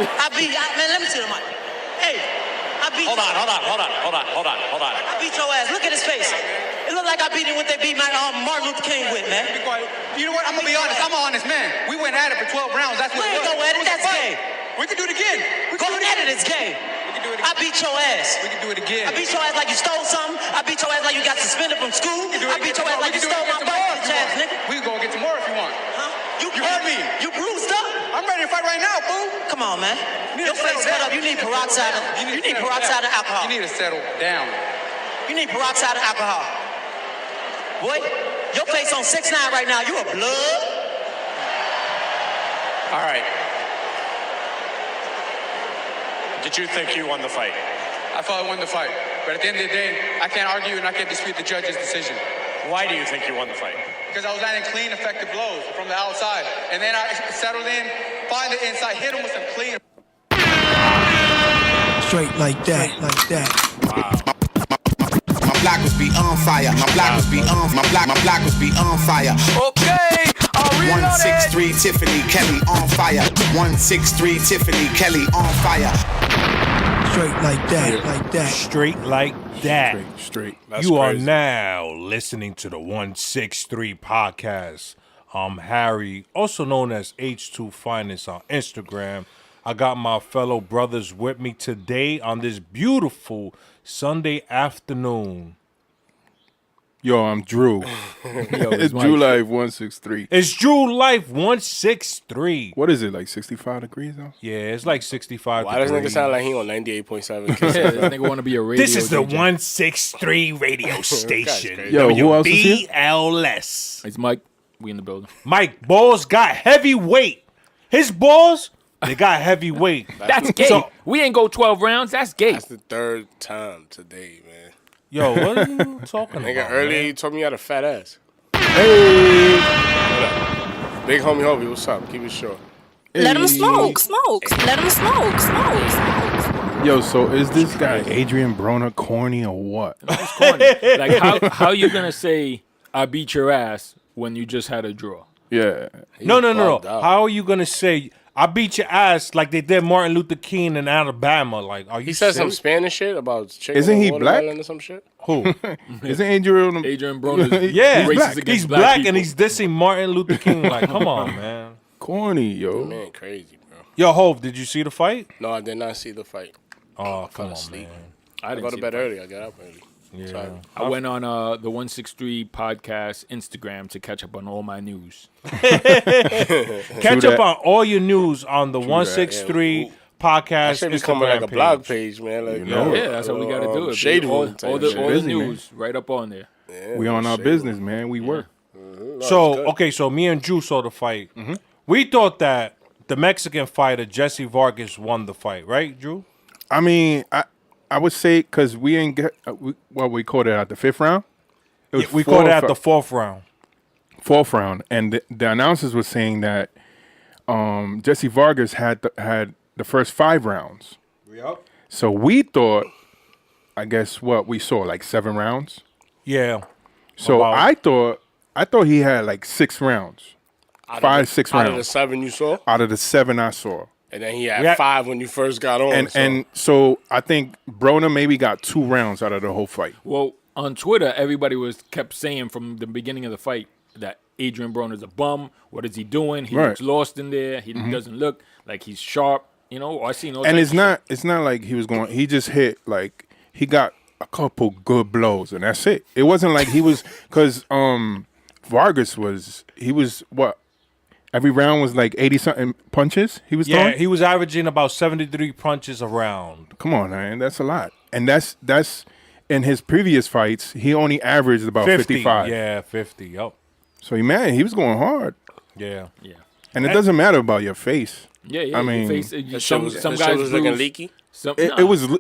Man, let me see the mic. Hey, I beat Hold on. I beat your ass. Look at his face. It look like I beat him what they beat Martin Luther King with, man. You know what? I'm going to be honest. I'm an honest man. We went at it for 12 rounds. That's what We it ain't was. go at it. That's gay. We can do it again. Go at it. It's gay. I beat your ass. We can do it again. I beat your ass like you stole something. I beat your ass like you got suspended from school. I beat your ass like you stole my bike, bitch ass nigga. We can go get some more if you want. Huh? You heard me. You bruised up? I'm ready to fight right now, fool. Come on, man. Your face cut up. You need peroxide. You need peroxide of alcohol. You need to settle down. You need peroxide of alcohol. Boy, your face on 6'9" right now. You a blood? All right. Did you think you won the fight? I thought I won the fight. But at the end of the day, I can't argue and I can't dispute the judge's decision. Why do you think you won the fight? Because I was landing clean, effective blows from the outside. And then I settled in, find the inside, hit him with some clean. Straight like that. Wow. My block was be on fire. My block was be on. My block was be on fire. Okay, I'll reload 163 Tiffany Kelly on fire. 163 Tiffany Kelly on fire. Straight like that. Straight like that. Straight. You are now listening to the 163 podcast. I'm Harry, also known as H2 Finest on Instagram. I got my fellow brothers with me today on this beautiful Sunday afternoon. Yo, I'm Drew. It's Drew Life 163. It's Drew Life 163. What is it, like 65 degrees though? Yeah, it's like 65 Why does degrees. nigga sound like he on 98.7? Yeah, this nigga want to be a radio This is the DJ. 163 radio station. Yo, who else is here? WBLS. It's Mike. We in the building. Mike, balls got heavy weight. His balls, they got heavy weight. That's gay. So- We ain't go 12 rounds. That's gay. That's the third time today, man. Yo, what are you talking Nigga, about? earlier man? you told me you had a fat ass. Hey! Big homie Hobie, what's up? Keep it short. Let him smoke. Let him smoke. Yo, so is this guy Adrian Broner corny or what? It's corny. Like, how you gonna say I beat your ass when you just had a draw? Yeah. No. bugged out. How are you gonna say I beat your ass like they did Martin Luther King in Alabama? Like, are you? He said some serious? Spanish shit about chicken. Isn't he and black? watermelon or some shit. Who? Isn't Adrian? Adrian Broner. Yeah, racist he's against black people. and he's dissing Martin Luther King. Like, come on, man. Corny, yo. Man, crazy, bro. Yo, Hov, did you see the fight? No, I did not see the fight. Oh, come Fell on, asleep. man. I I didn't go to see bed the fight. early. I got up early. Yeah. Sorry. I went on the 163 podcast Instagram to catch up on all my news. Catch True up that. on all your news on the 163 That podcast should be coming Instagram like a blog page. page, man. Like, You know Yeah, that's what we got to do. It Shade all, room type all the shit. Busy, man. news right up on there. Yeah, We on our shade business, man. We work. So, okay, so me and Drew saw the fight. We thought that the Mexican fighter, Jesse Vargas, won the fight, right, Drew? I mean, I would say because we ain't get we called it at the fifth round. It was We called it at the fourth fourth round. and the announcers were saying that Jesse Vargas had the first 5 rounds. Yep. So we thought, I guess what we saw like 7 rounds. Yeah. So About- I thought he had like 6 rounds, Out of 5, the- 6 Out of the rounds 7 you saw, out of the 7 I saw. and then he had Yeah. 5 when you first got on. And so I think Broner maybe got 2 rounds out of the whole fight. Well, on Twitter, everybody kept saying from the beginning of the fight that Adrian Broner's a bum. What is he doing? He Right. looks lost in there. He doesn't look like he's sharp. You know, I seen all And types it's not like he was going. He just hit like he got a couple good blows and that's it. It wasn't like he was because Vargas was what every round was like 80 something punches. He was Yeah, throwing? he was averaging about 73 punches a round. Come on, man, that's a lot. And that's in his previous fights he only averaged about 55. Yeah, 50. Yep. So he was going hard. Yeah. Yeah. And it doesn't matter about your face. Yeah. I mean, your face, That some shit guys was looking bruise. leaky.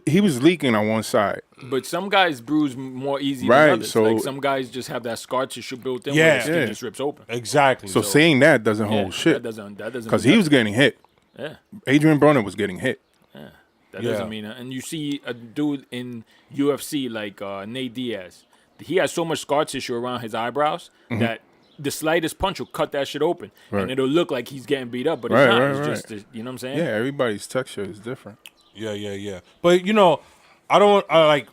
He was leaking on one side. But some guys bruise more easy Right, than others. so- like some guys just have that scar tissue built in Yeah. where the skin Yeah. just rips open. Exactly. So saying that doesn't Yeah, hold shit. That doesn't Because he was getting hit. Yeah. Adrian Broner was getting hit. That Yeah. doesn't mean it. And you see a dude in UFC like Nate Diaz. He has so much scar tissue around his eyebrows that the slightest punch will cut that shit open, Right. and it'll look like he's getting beat up, but it's Right, not. right, It's right. just, you know what I'm saying? Yeah, everybody's texture is different. Yeah. But you know, I like.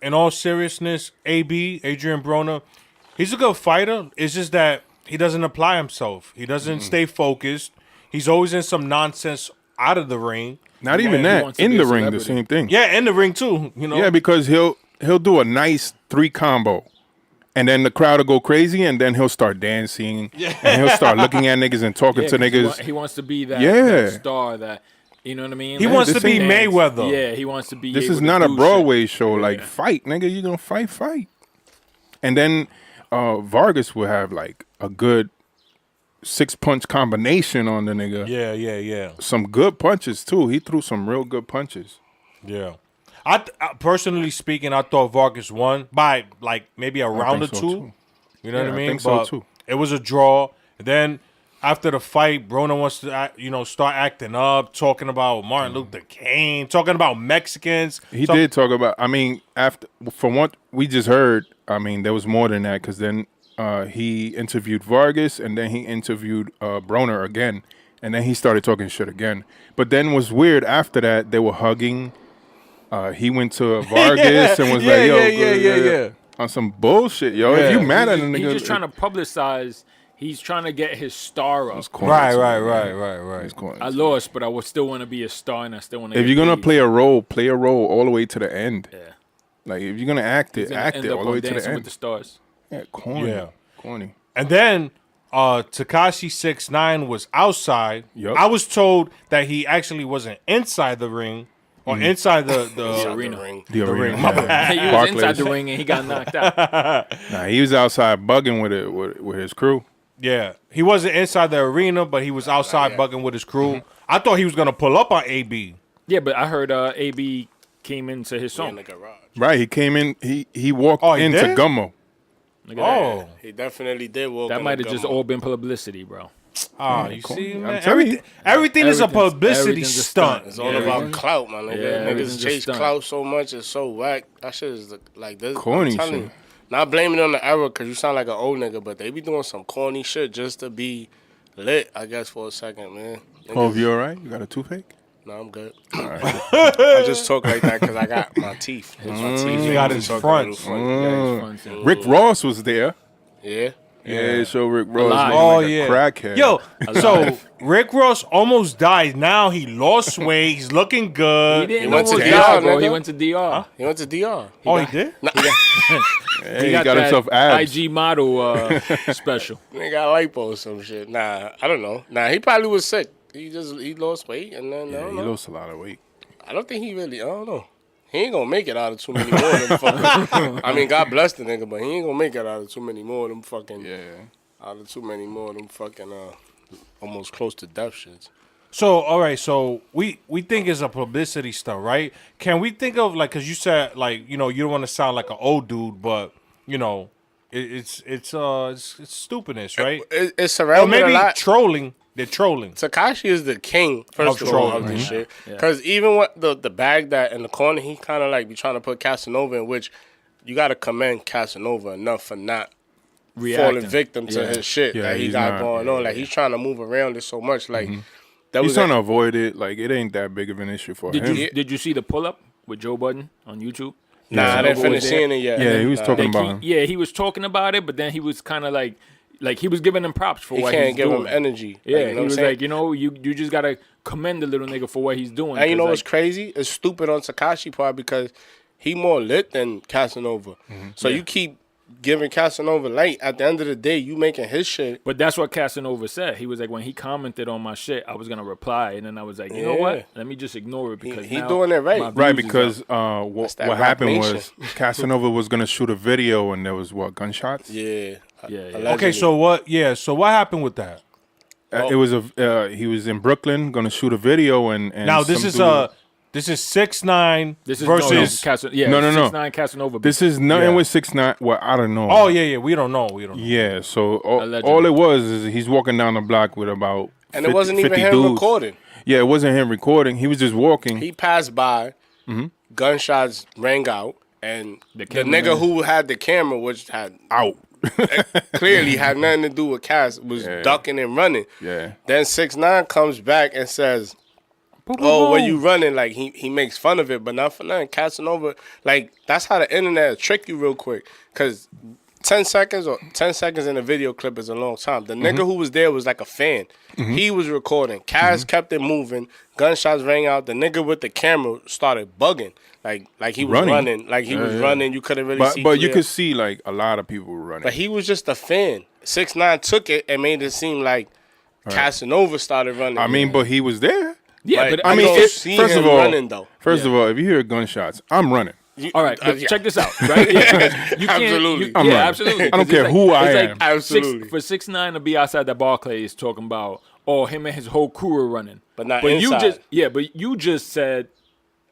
In all seriousness, Adrian Broner, he's a good fighter. It's just that he doesn't apply himself. He doesn't stay focused. He's always in some nonsense out of the ring. Not even he that. wants to In be the a ring, the celebrity. same thing. Yeah, in the ring too. You know. Yeah, because he'll do a nice 3 combo, and then the crowd will go crazy, and then he'll start dancing, and he'll start looking at niggas and talking Yeah, to 'cause niggas. he wants to be that, Yeah. that star that, you know what I mean? He Like, wants to this be ain't- Mayweather. Yeah, he wants to be. This able is to not a do Broadway shit. show. Like, fight, nigga. You gonna fight. And then Vargas will have like a good 6-punch combination on the nigga. Yeah. Some good punches too. He threw some real good punches. Yeah. I personally speaking, I thought Vargas won by like maybe a round or think so, two. too. You know Yeah, what I I mean? think so, But too. It was a draw. Then after the fight, Broner wants to start acting up, talking about Martin Luther King, talking about Mexicans. He did talk about. I mean, after from what we just heard, I mean, there was more than that because then he interviewed Vargas and then he interviewed Broner again, and then he started talking shit again. But then was weird after that they were hugging. He went to Vargas and was like, "Yo, yeah. on some bullshit, yo. If you mad at a nigga, He's just trying to publicize. He's trying to get his star up. Right. It's corny. I lost, but I would still want to be a star, and I still want to. If you're gonna play a role all the way to the end. Yeah. Like if you're gonna act it end up all the way on to the Dancing end. with the Stars. Yeah, corny. Yeah. Corny. And then Tekashi 6ix9ine was outside. Yup. I was told that he actually wasn't inside the ring or inside the arena. The ring. arena. My yeah. bad. He was Barclays. inside the ring and he got knocked out. Nah, he was outside bugging with it with his crew. Yeah, he wasn't inside the arena, but he was outside bugging with his crew. I thought he was gonna pull up on AB. Yeah, but I heard AB came into his In song. the garage. Right, he came in. He walked Oh, he into did? Gummo. Look at that. Oh, He definitely did walk. That in might the have just gumbo. all been publicity, bro. you corny. see, I'm man, telling you. everything is a publicity everything's a stunt. stunt. It's all Yeah. about clout, my nigga. Yeah, everything's Niggas just chase stunt. clout so much, it's so whack. That shit is like this. Corny I'm telling shit. you. Not blaming it on the era because you sound like an old nigga, but they be doing some corny shit just to be lit, I guess, for a second, man. Hope you all right? You got a toothache? No, I'm good. I just talk like that because I got my teeth. My teeth. He got his talk a fronts. little funny. Yeah, it's fun, Rick Ross was there. Yeah. Yeah, so Rick Ross Alive. looking Oh like yeah, a crackhead. Yo, so Rick Ross almost died. Now he lost weight. He's looking He good. didn't went to almost DR, die, bro. He nigga. went to DR. He went to DR. Oh, he did. Hey, he got that himself abs. IG model special. Nigga got lipo or some shit. Nah, I don't know. Nah, he probably was sick. He lost weight and then I Yeah, don't he know. lost a lot of weight. I don't think he really. I don't know. He ain't gonna make it out of too many more of them fucking. I mean, God bless the nigga, but he ain't gonna make it out of too many more of them fucking. Yeah. Out of too many more of them fucking. Almost close to death shits. So all right, so we think it's a publicity stunt, right? Can we think of like, cause you said like you don't want to sound like an old dude, but it's stupidness, right? It's Or surrounded maybe a lot. trolling. They're trolling. Tekashi is the king, first Of of all, trolling, of this mhm. shit. Because even with the bag that in the corner, he kind of like be trying to put Casanova in, which you got to commend Casanova enough for not Reacting. falling victim to his shit Yeah, that he he's got not, going yeah, on. Like, he's trying to move around it so much. Like, that He's was trying to avoid it. Like, it ain't that big of an issue for him. Did you see the pull up with Joe Budden on YouTube? Nah, I didn't Casanova finish was there. seeing it yet. Yeah, he was talking Like, about him. he was talking about it, but then he was kind of like he was giving him props for He what can't he's give doing. him energy. Yeah, Like, you know he what was I'm saying? like, you just gotta commend the little nigga for what he's doing. And you know 'cause, what's crazy? It's stupid on Tekashi part because he more lit than Casanova. So you keep giving Casanova light. At the end of the day, you making his shit. But that's what Casanova said. He was like, when he commented on my shit, I was gonna reply, and then I was like, you know Yeah. what? Let me just ignore it because he now doing it right. my Right, views is because up. what that Rock happened Nation. was Casanova was going to shoot a video and there was, gunshots? Yeah. Yeah. Allegedly. Okay, so what? Yeah, so what happened with that? It was he was in Brooklyn going to shoot a video and Now this some is dude- this is 6ix9ine This is versus. no, no. 6ix9ine Casanova. This is nothing Yeah. with 6ix9ine. Well, I don't know. Oh yeah, we don't know. Yeah, so Allegedly. all it was is he's walking down the block with about And 50, it wasn't even 50 him dudes. recording. Yeah, it wasn't him recording. He was just walking. He passed by, gunshots rang out, and the cameraman- nigga who had the camera, which had out. clearly had nothing to do with Cass, was ducking and running. Yeah. Then 6ix9ine comes back and says, "Oh, where you running?" Like he makes fun of it, but not for nothing. Casanova, like that's how the internet will trick you real quick. Cause 10 seconds in a video clip is a long time. The nigga who was there was like a fan. He was recording. Cass kept it moving. Gunshots rang out. The nigga with the camera started bugging. Like he was running. Like he was running. You couldn't really see. But you could see like a lot of people were running. But he was just a fan. 6ix9ine took it and made it seem like Casanova started running. I mean, but he was there. Yeah, Like, but I mean, first of all, running, though. First of all, if you hear gunshots, I'm running. all right, but check this out, right? Yeah, you can't, Absolutely. You, I'm yeah, running. absolutely. I don't 'Cause care it's who like, I it's am. Like Absolutely. for 6ix9ine to be outside the Barclays talking about, oh, him and his whole crew are running, But not you inside. you just said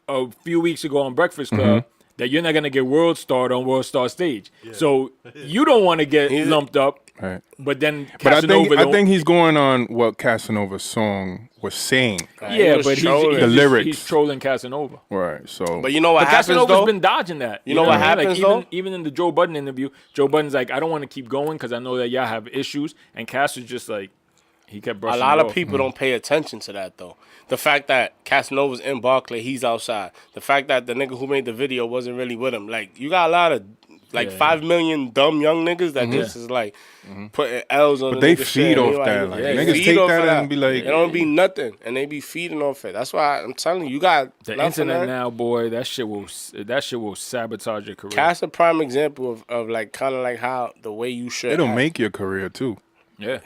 a few weeks ago on Breakfast Club that you're not gonna get World Starred on World Star stage, so you don't want to get lumped up. Right. But then But Casanova, I think he's going on what Casanova's song was saying. yeah, was but trolling. The lyrics. he's trolling Casanova. Right. So But you know what But happens Casanova's though? been dodging that. You know what I mean? happens, like, though? even in the Joe Budden interview, Joe Budden's like, I don't want to keep going because I know that y'all have issues, and Cass was just like, he kept A brushing. lot it of off. people don't pay attention to that though. The fact that Casanova's in Barclay, he's outside. The fact that the nigga who made the video wasn't really with him. Like you got a lot of 5 million dumb young niggas that just is like putting L's on. But the they nigga feed shit. off They that, like, like, they niggas feed take off that of and be like- it don't be nothing, and they be feeding off it. That's why I'm telling you, you got The nothing internet there. now, boy, that shit will sabotage your career. Cass a prime example of like kind of like how the way you should. it'll act. make your career too. Yeah,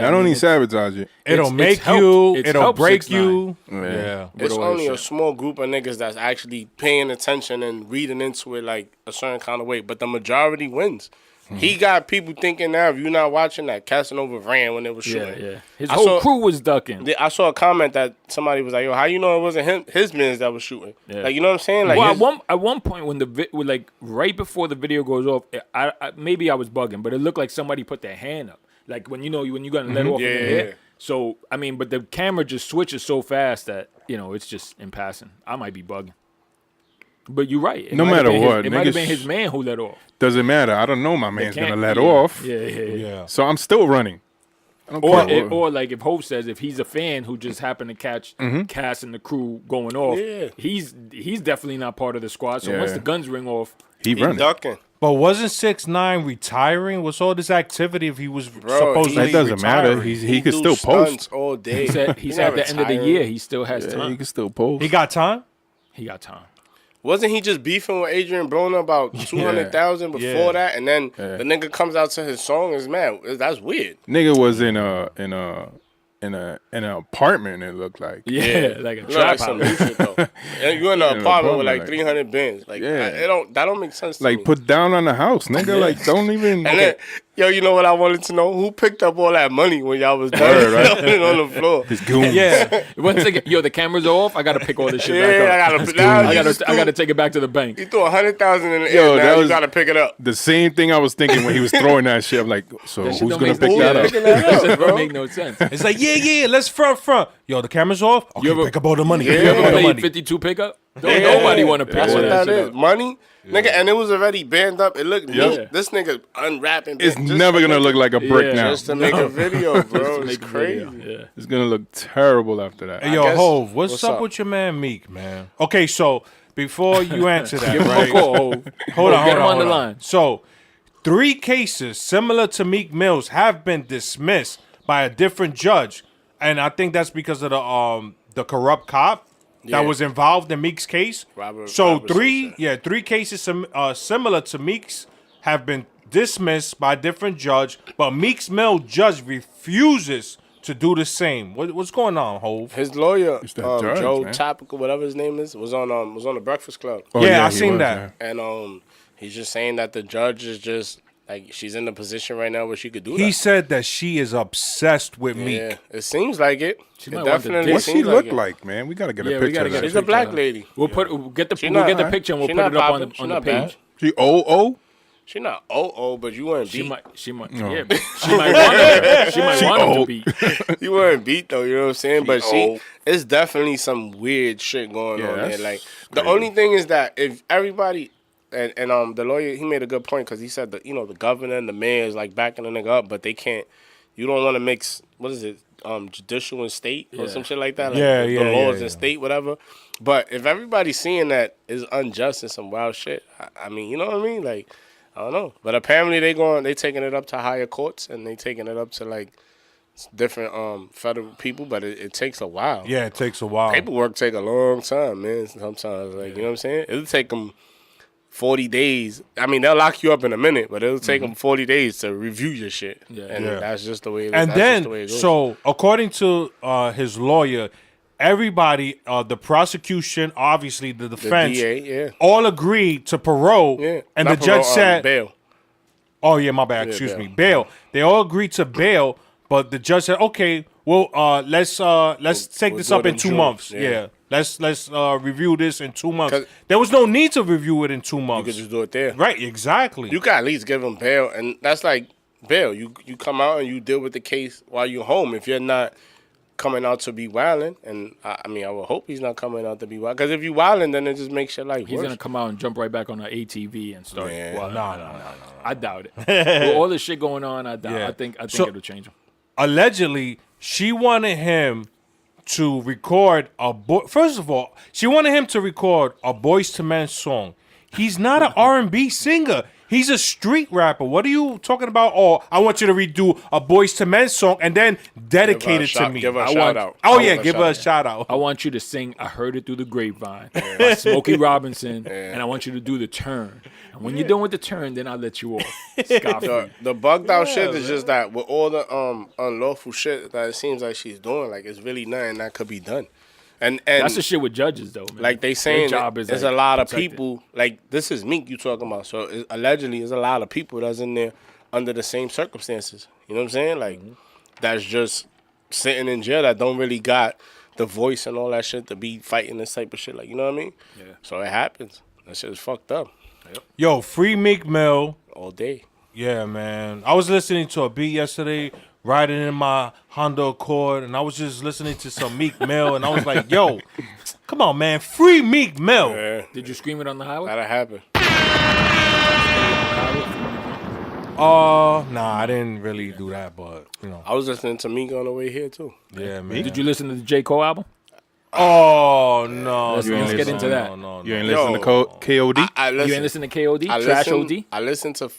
I don't need sabotage it. It'll it's make helped. you. It's It'll helped break 6ix9ine. you. Yeah. Yeah. It's What do I only a say? small group of niggas that's actually paying attention and reading into it like a certain kind of way, but the majority wins. He got people thinking now, if you're not watching that, Casanova ran when they was shooting. yeah. His I whole saw- crew was ducking. I saw a comment that somebody was like, "Yo, how you know it wasn't his mans that was shooting?" Yeah. Like, you know what I'm saying? Like, Well, at one point when like right before the video goes off, I maybe I was bugging, but it looked like somebody put their hand up, like when you're gonna let off in the Yeah. air. So I mean, but the camera just switches so fast that it's just in passing. I might be bugging, but you're right. It No might have matter been what, it might have niggas- been his man who let off. Doesn't matter. I don't know my man's Can't- gonna let yeah, off. Yeah. Yeah. So I'm still running. I don't care what- Or like if Hope says if he's a fan who just happened to catch Cass and the crew going off, Yeah. he's definitely not part of the squad. So Yeah. once the guns ring off, he he running. ducking. But wasn't 6ix9ine retiring? What's all this activity if he was supposedly That doesn't matter. retiring? He could do still stunts post. all day. he said at the end of the year he still has Yeah, time. he can still post. He got time? He got time. Wasn't he just beefing with Adrian Broner about 200,000 before Yeah. that, and then the nigga comes out to his song is man, that's weird. Nigga was in an apartment. It looked like. Yeah, like a You know, trap like some house. new shit though. And you in an an apartment with apartment, like like- 300 bins. Like, Yeah. that don't make sense to Like me. put down on the house, nigga. Like don't even. And then, yo, you know what I wanted to know? Who picked up all that money when y'all was done Word, right? dumping it on the floor? His goons. Yeah. Once again, the cameras are off. I gotta pick all this shit Yeah, back up. I gotta take it back to the bank. You threw 100,000 in the Yo, air. that Now you was- gotta pick it up. The same thing I was thinking when he was throwing that shit. I'm like, so That who's shit don't gonna make pick no that up? sense. That shit don't make no sense. It's like, yeah, let's front. Yo, the camera's off. Okay, You ever- pick up all the money. Yeah. Pick You up all ever the played money. 52 pickup? Yeah. Nobody want to pick That's all what that that shit is. up. Money? Nigga, and it was already banned up. It looked Yeah. neat. This nigga unwrapping. It's just never to gonna make- look like a brick Yeah. now. Just to make a video, bro. Just to It's make a crazy. video. Yeah. It's gonna look terrible after that. Hey, yo, guess- Hove, what's what's up up? with your man Meek, man? Okay, so before you answer that, Give him a right? call. Hold on, Get him on hold the line. So, 3 cases similar to Meek Mill's have been dismissed by a different judge, and I think that's because of the corrupt cop Yeah. that was involved in Meek's case. Robert three Simpson. 3 cases similar to Meek's have been dismissed by a different judge, but Meek's Mill judge refuses to do the same. What's going on, Hove? His lawyer, It's that judge, Joe man. Topical, whatever his name is, was on the Breakfast Club, Oh, Yeah, I he seen was, that. yeah. and he's just saying that the judge is just like she's in the position right now where she could do He that. said that she is obsessed with Meek. Yeah, it seems like it. She It might want the definitely dick. What she seems look it. like, man? We gotta get Yeah, a we picture gotta of get that. She's a black lady. We'll get the not- picture and we'll she put not it up popping. She on the not page. bad. She oh. She not but you weren't She beat. might, yeah, but she might want she might want him to old. be. You weren't beat though, you know what I'm saying? But old. it's definitely some weird shit going Yeah, on there. that's Like the crazy. only thing is that if and the lawyer, he made a good point because he said that, the governor and the mayor is like backing the nigga up, but they can't. You don't want to mix, what is it, judicial and state or some shit like that. Like the laws and state, whatever. But if everybody's seeing that is unjust and some wild shit, I mean, you know what I mean? Like, I don't know. But apparently they taking it up to higher courts and they taking it up to like different federal people, but it takes a while. Yeah, it takes a while. Paperwork take a long time, man. Sometimes, like, you know what I'm saying? It'll take them 40 days. I mean, they'll lock you up in a minute, but it'll take them 40 days to review your shit. Yeah. And that's just the way it is. And then, so according to his lawyer, everybody, the prosecution, obviously the defense, the DA, all agreed to parole. Yeah. And not the judge said, bail. Oh, yeah, my bad. Excuse me. Bail. They all agreed to bail, but the judge said, okay, well, let's take this up in 2 months. Yeah. Let's review this in 2 months. There was no need to review it in 2 months. You could just do it there. Right, exactly. You can at least give them bail, and that's like bail. You come out and you deal with the case while you're home. If you're not coming out to be wilding, and I mean, I would hope he's not coming out to be wild. Because if you wilding, then it just makes your life worse. He's gonna come out and jump right back on an ATV and start. Well, no. I doubt it. With all this shit going on, I doubt. Yeah. I think it'll change him. Allegedly, she wanted him to record First of all, she wanted him to record a Boyz II Men song. He's not an R&B singer. He's a street rapper. What are you talking about? Oh, I want you to redo a Boyz II Men song and then dedicate it to me. Give her a shout out. Oh, yeah, give her a shout out. I want you to sing I Heard It Through the Grapevine by Smokey Robinson, and I want you to do the turn. And when you're done with the turn, then I'll let you off. The bugged out shit is just that with all the unlawful shit that it seems like she's doing, like it's really nothing that could be done. And that's the shit with judges, though, man. Like they saying, there's a lot of protected. people. Like this is Meek you talking about. So allegedly, there's a lot of people that's in there under the same circumstances. You know what I'm saying? Like that's just sitting in jail that don't really got the voice and all that shit to be fighting this type of shit. Like, you know what I mean? Yeah. So it happens. That shit is fucked up. Yep. Yo, free Meek Mill all day. Yeah, man. I was listening to a beat yesterday, riding in my Honda Accord, and I was just listening to some Meek Mill, and I was like, yo, come on, man. Free Meek Mill. Yeah. Did you scream it on the highway? That'll happen. Nah, I didn't really do that, but, you know. I was listening to Meek on the way here, too. Yeah, man. Did you listen to the J. Cole album? Oh, no. Let's get into that. No. You ain't listening to KOD? You ain't listening to KOD? Trash OD? I listened to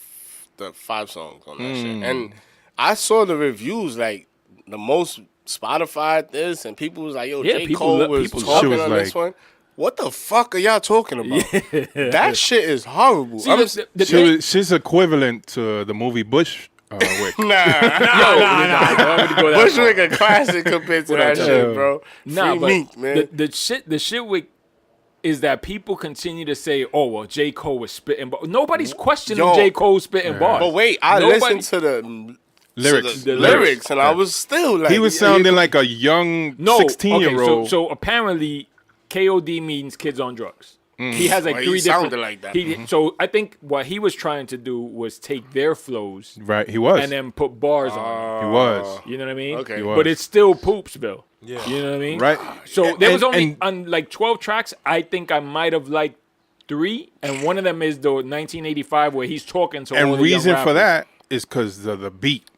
the 5 songs on that shit. And I saw the reviews, like, the most Spotify this, and people was like, yo, J. Cole was talking on this one. What the fuck are y'all talking about? That shit is horrible. See, she's equivalent to the movie Bushwick. Nah. Bushwick a classic compared to that shit, bro. Nah, but Meek, man. the shit with is that people continue to say, "Oh, well, J. Cole was spitting," but nobody's questioning J. Cole spitting bars. But wait, I listened to the lyrics, and I was still like, he was sounding like a young 16-year-old. Okay, so apparently, KOD means kids on drugs. He has like 3 different. Sounded like that. So I think what he was trying to do was take their flows, right? He was, and then put bars on. He was. You know what I mean? Okay, but it's still Poopsville. Yeah, you know what I mean? Right. So there was only on like 12 tracks. I think I might have liked 3, and one of them is the 1985 where he's talking to. And all the reason young for rappers. that is because of the beat.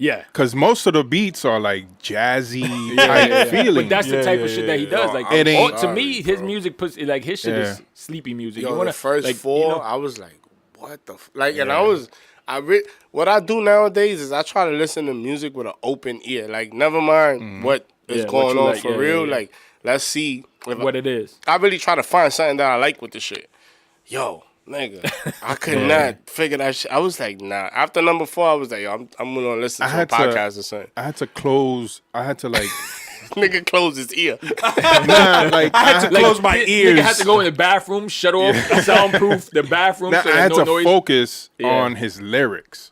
Yeah, because most of the beats are like jazzy type feeling. But that's the type of shit that he does. Like, to me, his music puts like his shit is sleepy music. Yo, the first 4, I was like, what the and what I do nowadays is I try to listen to music with an open ear. Like, never mind what is going on for real. Like, let's see what it is. I really try to find something that I like with the shit. Yo, nigga, I could not figure that shit. I was like, nah. After number 4, I was like, yo, I'm gonna listen to a podcast or something. I had to like nigga close his ear. I had to close my ears. Nigga had to go in the bathroom, shut off, soundproof the bathroom. So I had to noise. focus on his lyrics.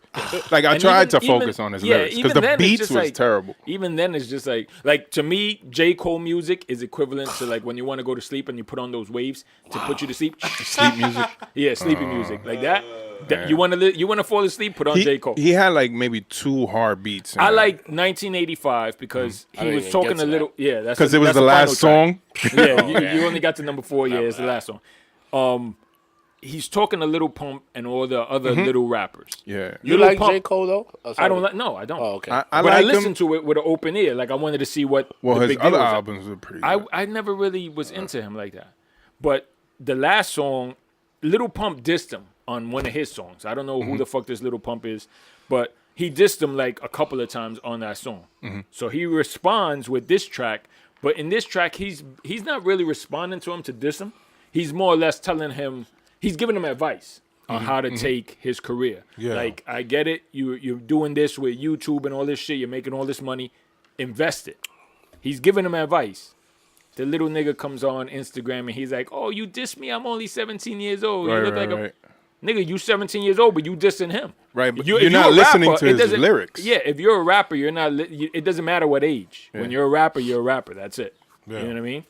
Like I tried to focus on his lyrics because the beats was terrible. Even then, it's just like to me, J. Cole music is equivalent to like when you want to go to sleep and you put on those waves to put you to sleep. Sleep music. Yeah, sleepy music like that. You want to fall asleep? Put on J. Cole. He had like maybe 2 hard beats. I like 1985 because he was talking a little. Yeah, that's because it was the last song. Yeah, you only got to number 4. Yeah, it's the last song. he's talking to Lil Pump and all the other little rappers. Yeah. You Lil like Pump- J. Cole though? Oh, I sorry. don't like. No, I don't. Oh, okay. I But like I him. listened to it with an open ear. Like I wanted to see what. Well, the his big deal other was. albums were pretty good. I never really was into him like that. But the last song, Lil Pump dissed him on one of his songs. I don't know who the fuck this Lil Pump is, but he dissed him like a couple of times on that song. So he responds with this track, but in this track, he's not really responding to him to diss him. He's more or less telling him, he's giving him advice on how to take his career. Yeah. Like, I get it. You're doing this with YouTube and all this shit. You're making all this money. Invest it. He's giving him advice. The little nigga comes on Instagram and he's like, "Oh, you diss me? I'm only 17 years old. You Right, look right, like right. a nigga. You 17 years old, but you dissing him. Right, but If you're not a listening rapper, to it his doesn't- lyrics. Yeah, if you're a rapper, you're not. It doesn't matter what age. When you're a rapper, you're a rapper. That's it. Yeah. You know what I mean?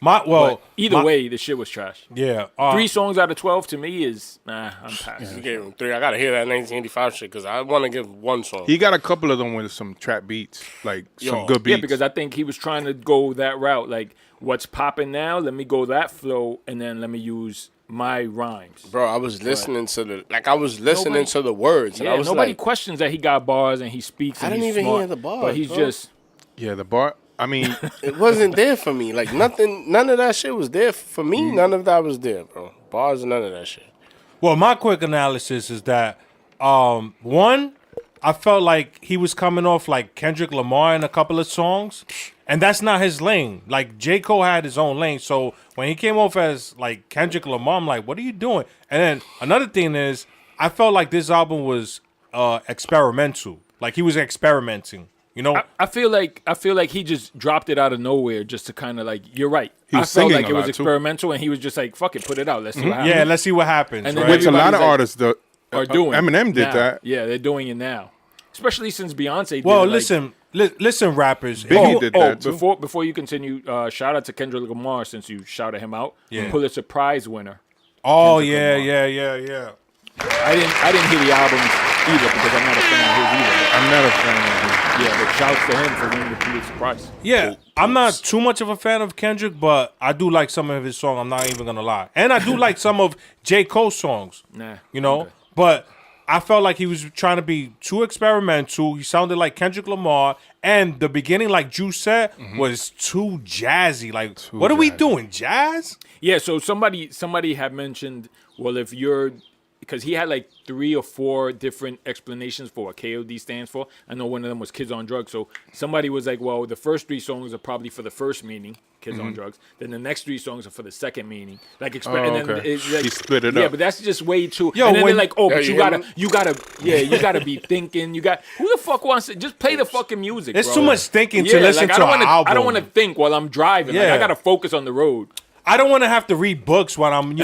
Well, Either way, the shit was trash. Yeah. 3 songs out of 12 to me is I'm past. You gave him 3. I gotta hear that 1985 shit because I want to give one song. He got a couple of them with some trap beats, like some good beats. Yeah, because I think he was trying to go that route. Like, what's popping now? Let me go that flow, and then let me use my rhymes. Bro, I was listening to the words, and Yeah, I was nobody like, questions that he got bars and he speaks. I And didn't he's even smart, hear the bars, but he's bro. just Yeah, the bar. I mean, it wasn't there for me. Like none of that shit was there for me. None of that was there, bro. Bars, none of that shit. Well, my quick analysis is that one, I felt like he was coming off like Kendrick Lamar in a couple of songs, and that's not his lane. Like J. Cole had his own lane, so when he came off as like Kendrick Lamar, I'm like, what are you doing? And then another thing is, I felt like this album was experimental. Like he was experimenting. You know, I feel like he just dropped it out of nowhere just to kind of like, you're right. He I was felt singing like a it was lot, too. experimental, and he was just like, fuck it, put it out. Let's see what happens. yeah, let's see what happens. And then Right? which a lot of everybody's like- artists Are doing Eminem did now. that. Yeah, they're doing it now, especially since Beyonce. Did Well, it, like, listen, rappers. Biggie did that, too. Before you continue, shout out to Kendrick Lamar since you shouted him out. Yeah. Pulitzer Prize winner. Oh Kendrick yeah, Lamar. yeah. I didn't hear the album either because I'm not a fan of his either. I'm not a fan of him. Yeah, but shouts to him for winning the Pulitzer Prize. Yeah, I'm not too much of a fan of Kendrick, but I do like some of his songs. I'm not even gonna lie, and I do like some of J. Cole's songs. Nah, You know, okay. but I felt like he was trying to be too experimental. He sounded like Kendrick Lamar, and the beginning, like Drew said, was too jazzy. Like, what are we jazzy. doing, jazz? Yeah, so somebody had mentioned, well, if you're, because he had like 3 or 4 different explanations for what KOD stands for. I know one of them was Kids on Drugs. So somebody was like, well, the first 3 songs are probably for the first meaning, Kids on Drugs. Then the next 3 songs are for the second meaning. Like, and then okay. it's like, He split it yeah, up. but that's just way too. Yo, and then when- they're like, oh, but you you hear gotta be thinking. You got who the fuck wants to just play the fucking music? It's bro. too much thinking Yeah, to listen like, to an I album. don't want to think while I'm driving. Like, Yeah. I gotta focus on the road. I don't want to have to read books when I'm,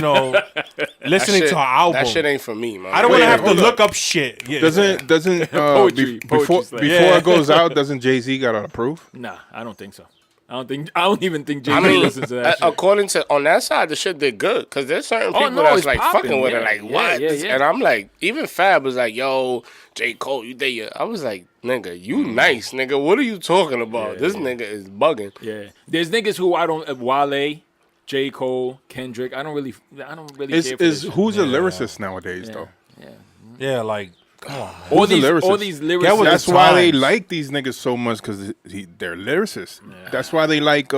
listening to an album. That shit ain't for me, man. I don't want to Wait, have to hold look up shit. Yeah. Doesn't Poetry before slam. Yeah. it goes out? Doesn't Jay-Z got to approve? Nah, I don't think so. I don't even think Jay-Z I mean, listens to that shit. according to on that side, the shit did good because there's certain people no, that's it's like popping, fucking with it, yeah, like yeah, what? yeah. And I'm like, even Fab was like, "Yo, J. Cole, you there?" I was like, "Nigga, you nice, nigga. What are you talking about? This nigga is bugging." Yeah, there's niggas who I don't Wale, J. Cole, Kendrick. I don't really care for this shit. Who's a lyricist nowadays though? Yeah, like, come on. all Who's a lyricist? these Get with lyricists. the That's why they times. like these niggas so much because they're lyricists. That's why they like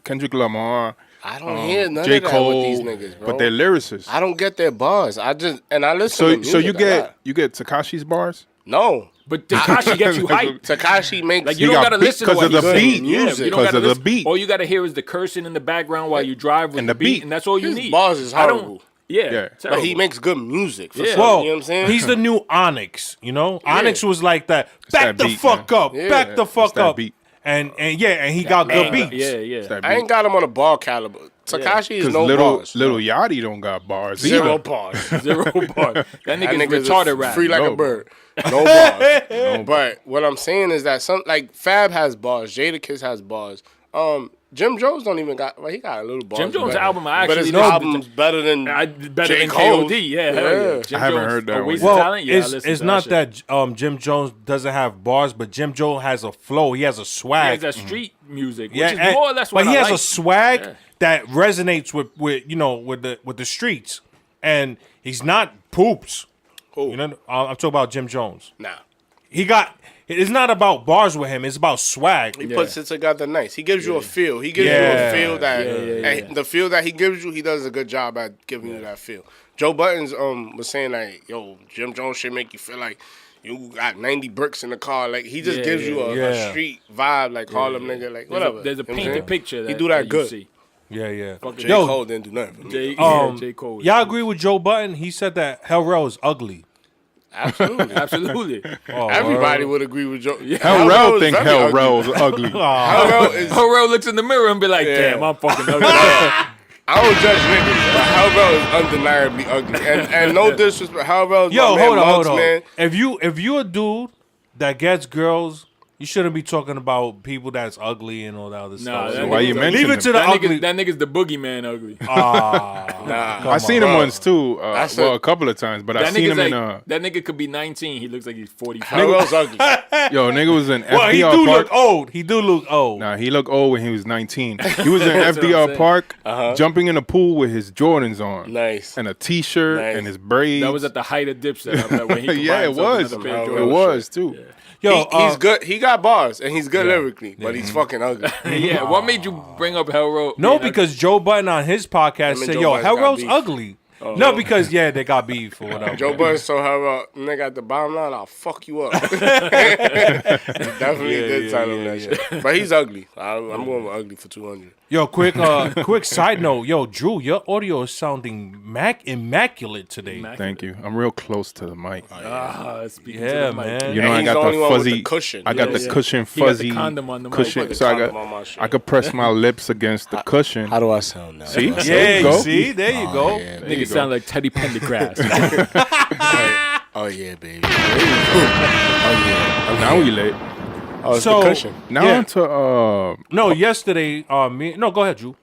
Kendrick Lamar, I don't hear none J. of that Cole, with these niggas, bro. but they're lyricists. I don't get their bars. I listen. So to so you music a lot. get Takashi's bars? no. But Tekashi gets you hyped. Takashi makes Like, you He don't got gotta beat listen to 'cause what of the he's saying. beat. Yeah, Music. you don't 'Cause gotta of the listen. beat. All you gotta hear is the cursing in the background while you drive with And the the beat, beat. and that's all you His need. bars is I don't- horrible. Yeah, Yeah. But terrible. he makes good music. For Yeah. some, Well, you know what I'm saying? he's the new Onyx, Onyx was like that. Back that the beat, fuck man. up. Yeah. Back the It's fuck that up. beat. And he got good beats. Yeah, It's that I ain't beat. got him on a bar caliber. Takashi is Because no little bars. Yachty don't got bars. Zero either. bars. Zero bars. That That nigga's nigga's retarded rap. free like No. a bird. No bars. But what I'm saying is that some like Fab has bars, Jadakiss has bars. Jim Jones don't even got. Well, he got a little bars. Jim Jones' but- album, I but his actually listened to- album's better than Better J. than Cole's. KOD. Yeah, hell yeah. Yeah. Jim I haven't Jones, heard that A Waste one. of Well, Talent? Yeah, I it's listened it's to not shit. that Jim Jones doesn't have bars, but Jim Jones has a flow. He has a He swag. has that street music, which Yeah, is and- more or less what but he I has like. a swag Yeah. that resonates with the streets. and he's not poops. Who? You know, I'm talking about Jim Jones. Nah. It's not about bars with him. It's about swag. He puts it together nice. He gives you a feel. He gives you a feel that, and the feel that he gives you, he does a good job at giving you that feel. Joe Buttons was saying like, yo, Jim Jones should make you feel like you got 90 bricks in the car. Like he just gives you a street vibe, like Harlem nigga, like whatever. There's a painted picture. That, he do that good. You see. Yeah. J. Cole didn't do nothing. J. Cole. Y'all agree with Joe Button? He said that Hell Rell is ugly. Absolutely. Oh, Everybody would agree with Joe. Yeah, Hell Rell think Hell Rell's ugly. Hell Rell looks in the mirror and be like, damn, I'm fucking ugly. I don't judge niggas, but Hell Rell is undeniably ugly. And no disrespect, Hell Rell is my man, hold on. Man. If you a dude that gets girls, you shouldn't be talking about people that's ugly and all that other stuff. So why you mention leave it to the ugly. That nigga's the boogeyman ugly. I seen him once too. A couple of times, but I seen him in that nigga could be 19. He looks like he's 45. Hell Rell's ugly. Yo, nigga was in Well, FDR he do Park. look old. He do look old. Nah, he looked old when he was 19. He was in FDR Park, jumping in the pool with his Jordans on. Nice. And a T-shirt and his braids. That was at the height of Dipset. When he yeah, it was. It was too. Yeah. Yo, he's good. He got bars and he's good lyrically, but he's fucking ugly. Yeah, what made you bring up Hell Rell? No, because Joe Button on his podcast said, "Yo, Hell Rell's ugly." No, because they got beef or whatever. Joe Budden told her, nigga, at the bottom line, I'll fuck you up. He definitely did tell him that shit. But he's ugly. I'm going with ugly for 200. Yo, quick side note. Yo, Drew, your audio is sounding immaculate today. Thank you. I'm real close to the mic. Speaking to the mic. Man. You know, I got the fuzzy cushion. I got the cushion fuzzy. He got the condom on the cushion, mic. so I could press my lips against the cushion. How do I sound now? See? Yeah, you see? There you go. Yeah, Nigga sound like Teddy Pendergrass. oh, yeah, baby. Now we lit. Oh, it's So- the cushion. Now to No, yesterday, no, go ahead, Drew.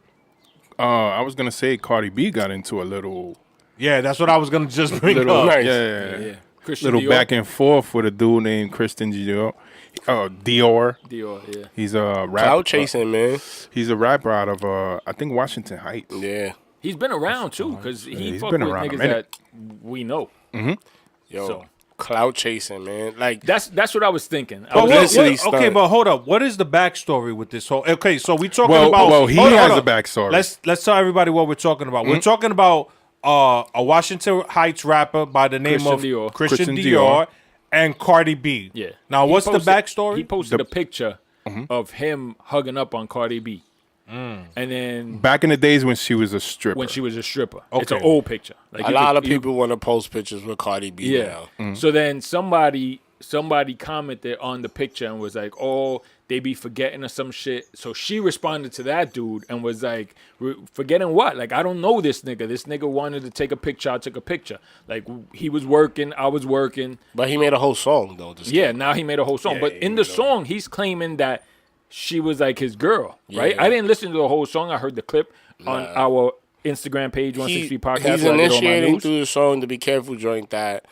I was gonna say Cardi B got into a little Yeah, that's what I was gonna just bring up. nice. yeah. Christian Little Dior. back and forth with a dude named Christian Dior. Dior. Dior, yeah. He's a rapper. Cloud chasing, man. He's a rapper out of I think Washington Heights. Yeah. He's been around too, because he he's fuck been with around a niggas minute. that we know. Yo, So. cloud chasing, man. Like, That's what I was thinking. I But was Publicity stunt. okay, but hold up. What is the backstory with this whole? Okay, so we talking Well, about. he hold has on. a backstory. Let's tell everybody what we're talking about. We're talking about a Washington Heights rapper by the name Christian of Dior. Christian Christian Dior and Cardi B. Yeah. Now, He what's posted- the backstory? He posted a picture of him hugging up on Cardi B. And then Back in the days when she was a stripper. when she was a stripper. It's an Okay. old picture. Like a you lot could- of people want to post pictures with Cardi B Yeah. now. So then somebody commented on the picture and was like, "Oh, they be forgetting or some shit." So she responded to that dude and was like, "Forgetting what? Like, I don't know this nigga. This nigga wanted to take a picture. I took a picture. Like, he was working. I was working. But he made a whole song, though. This Yeah. kid. Now he made a whole song. But in the song, he's claiming that she was like his girl. Right? Yeah. I didn't listen to the whole song. I heard the clip on our Instagram page, 160 Podcast. He's where I did all my initiating news. through the song to be careful joint that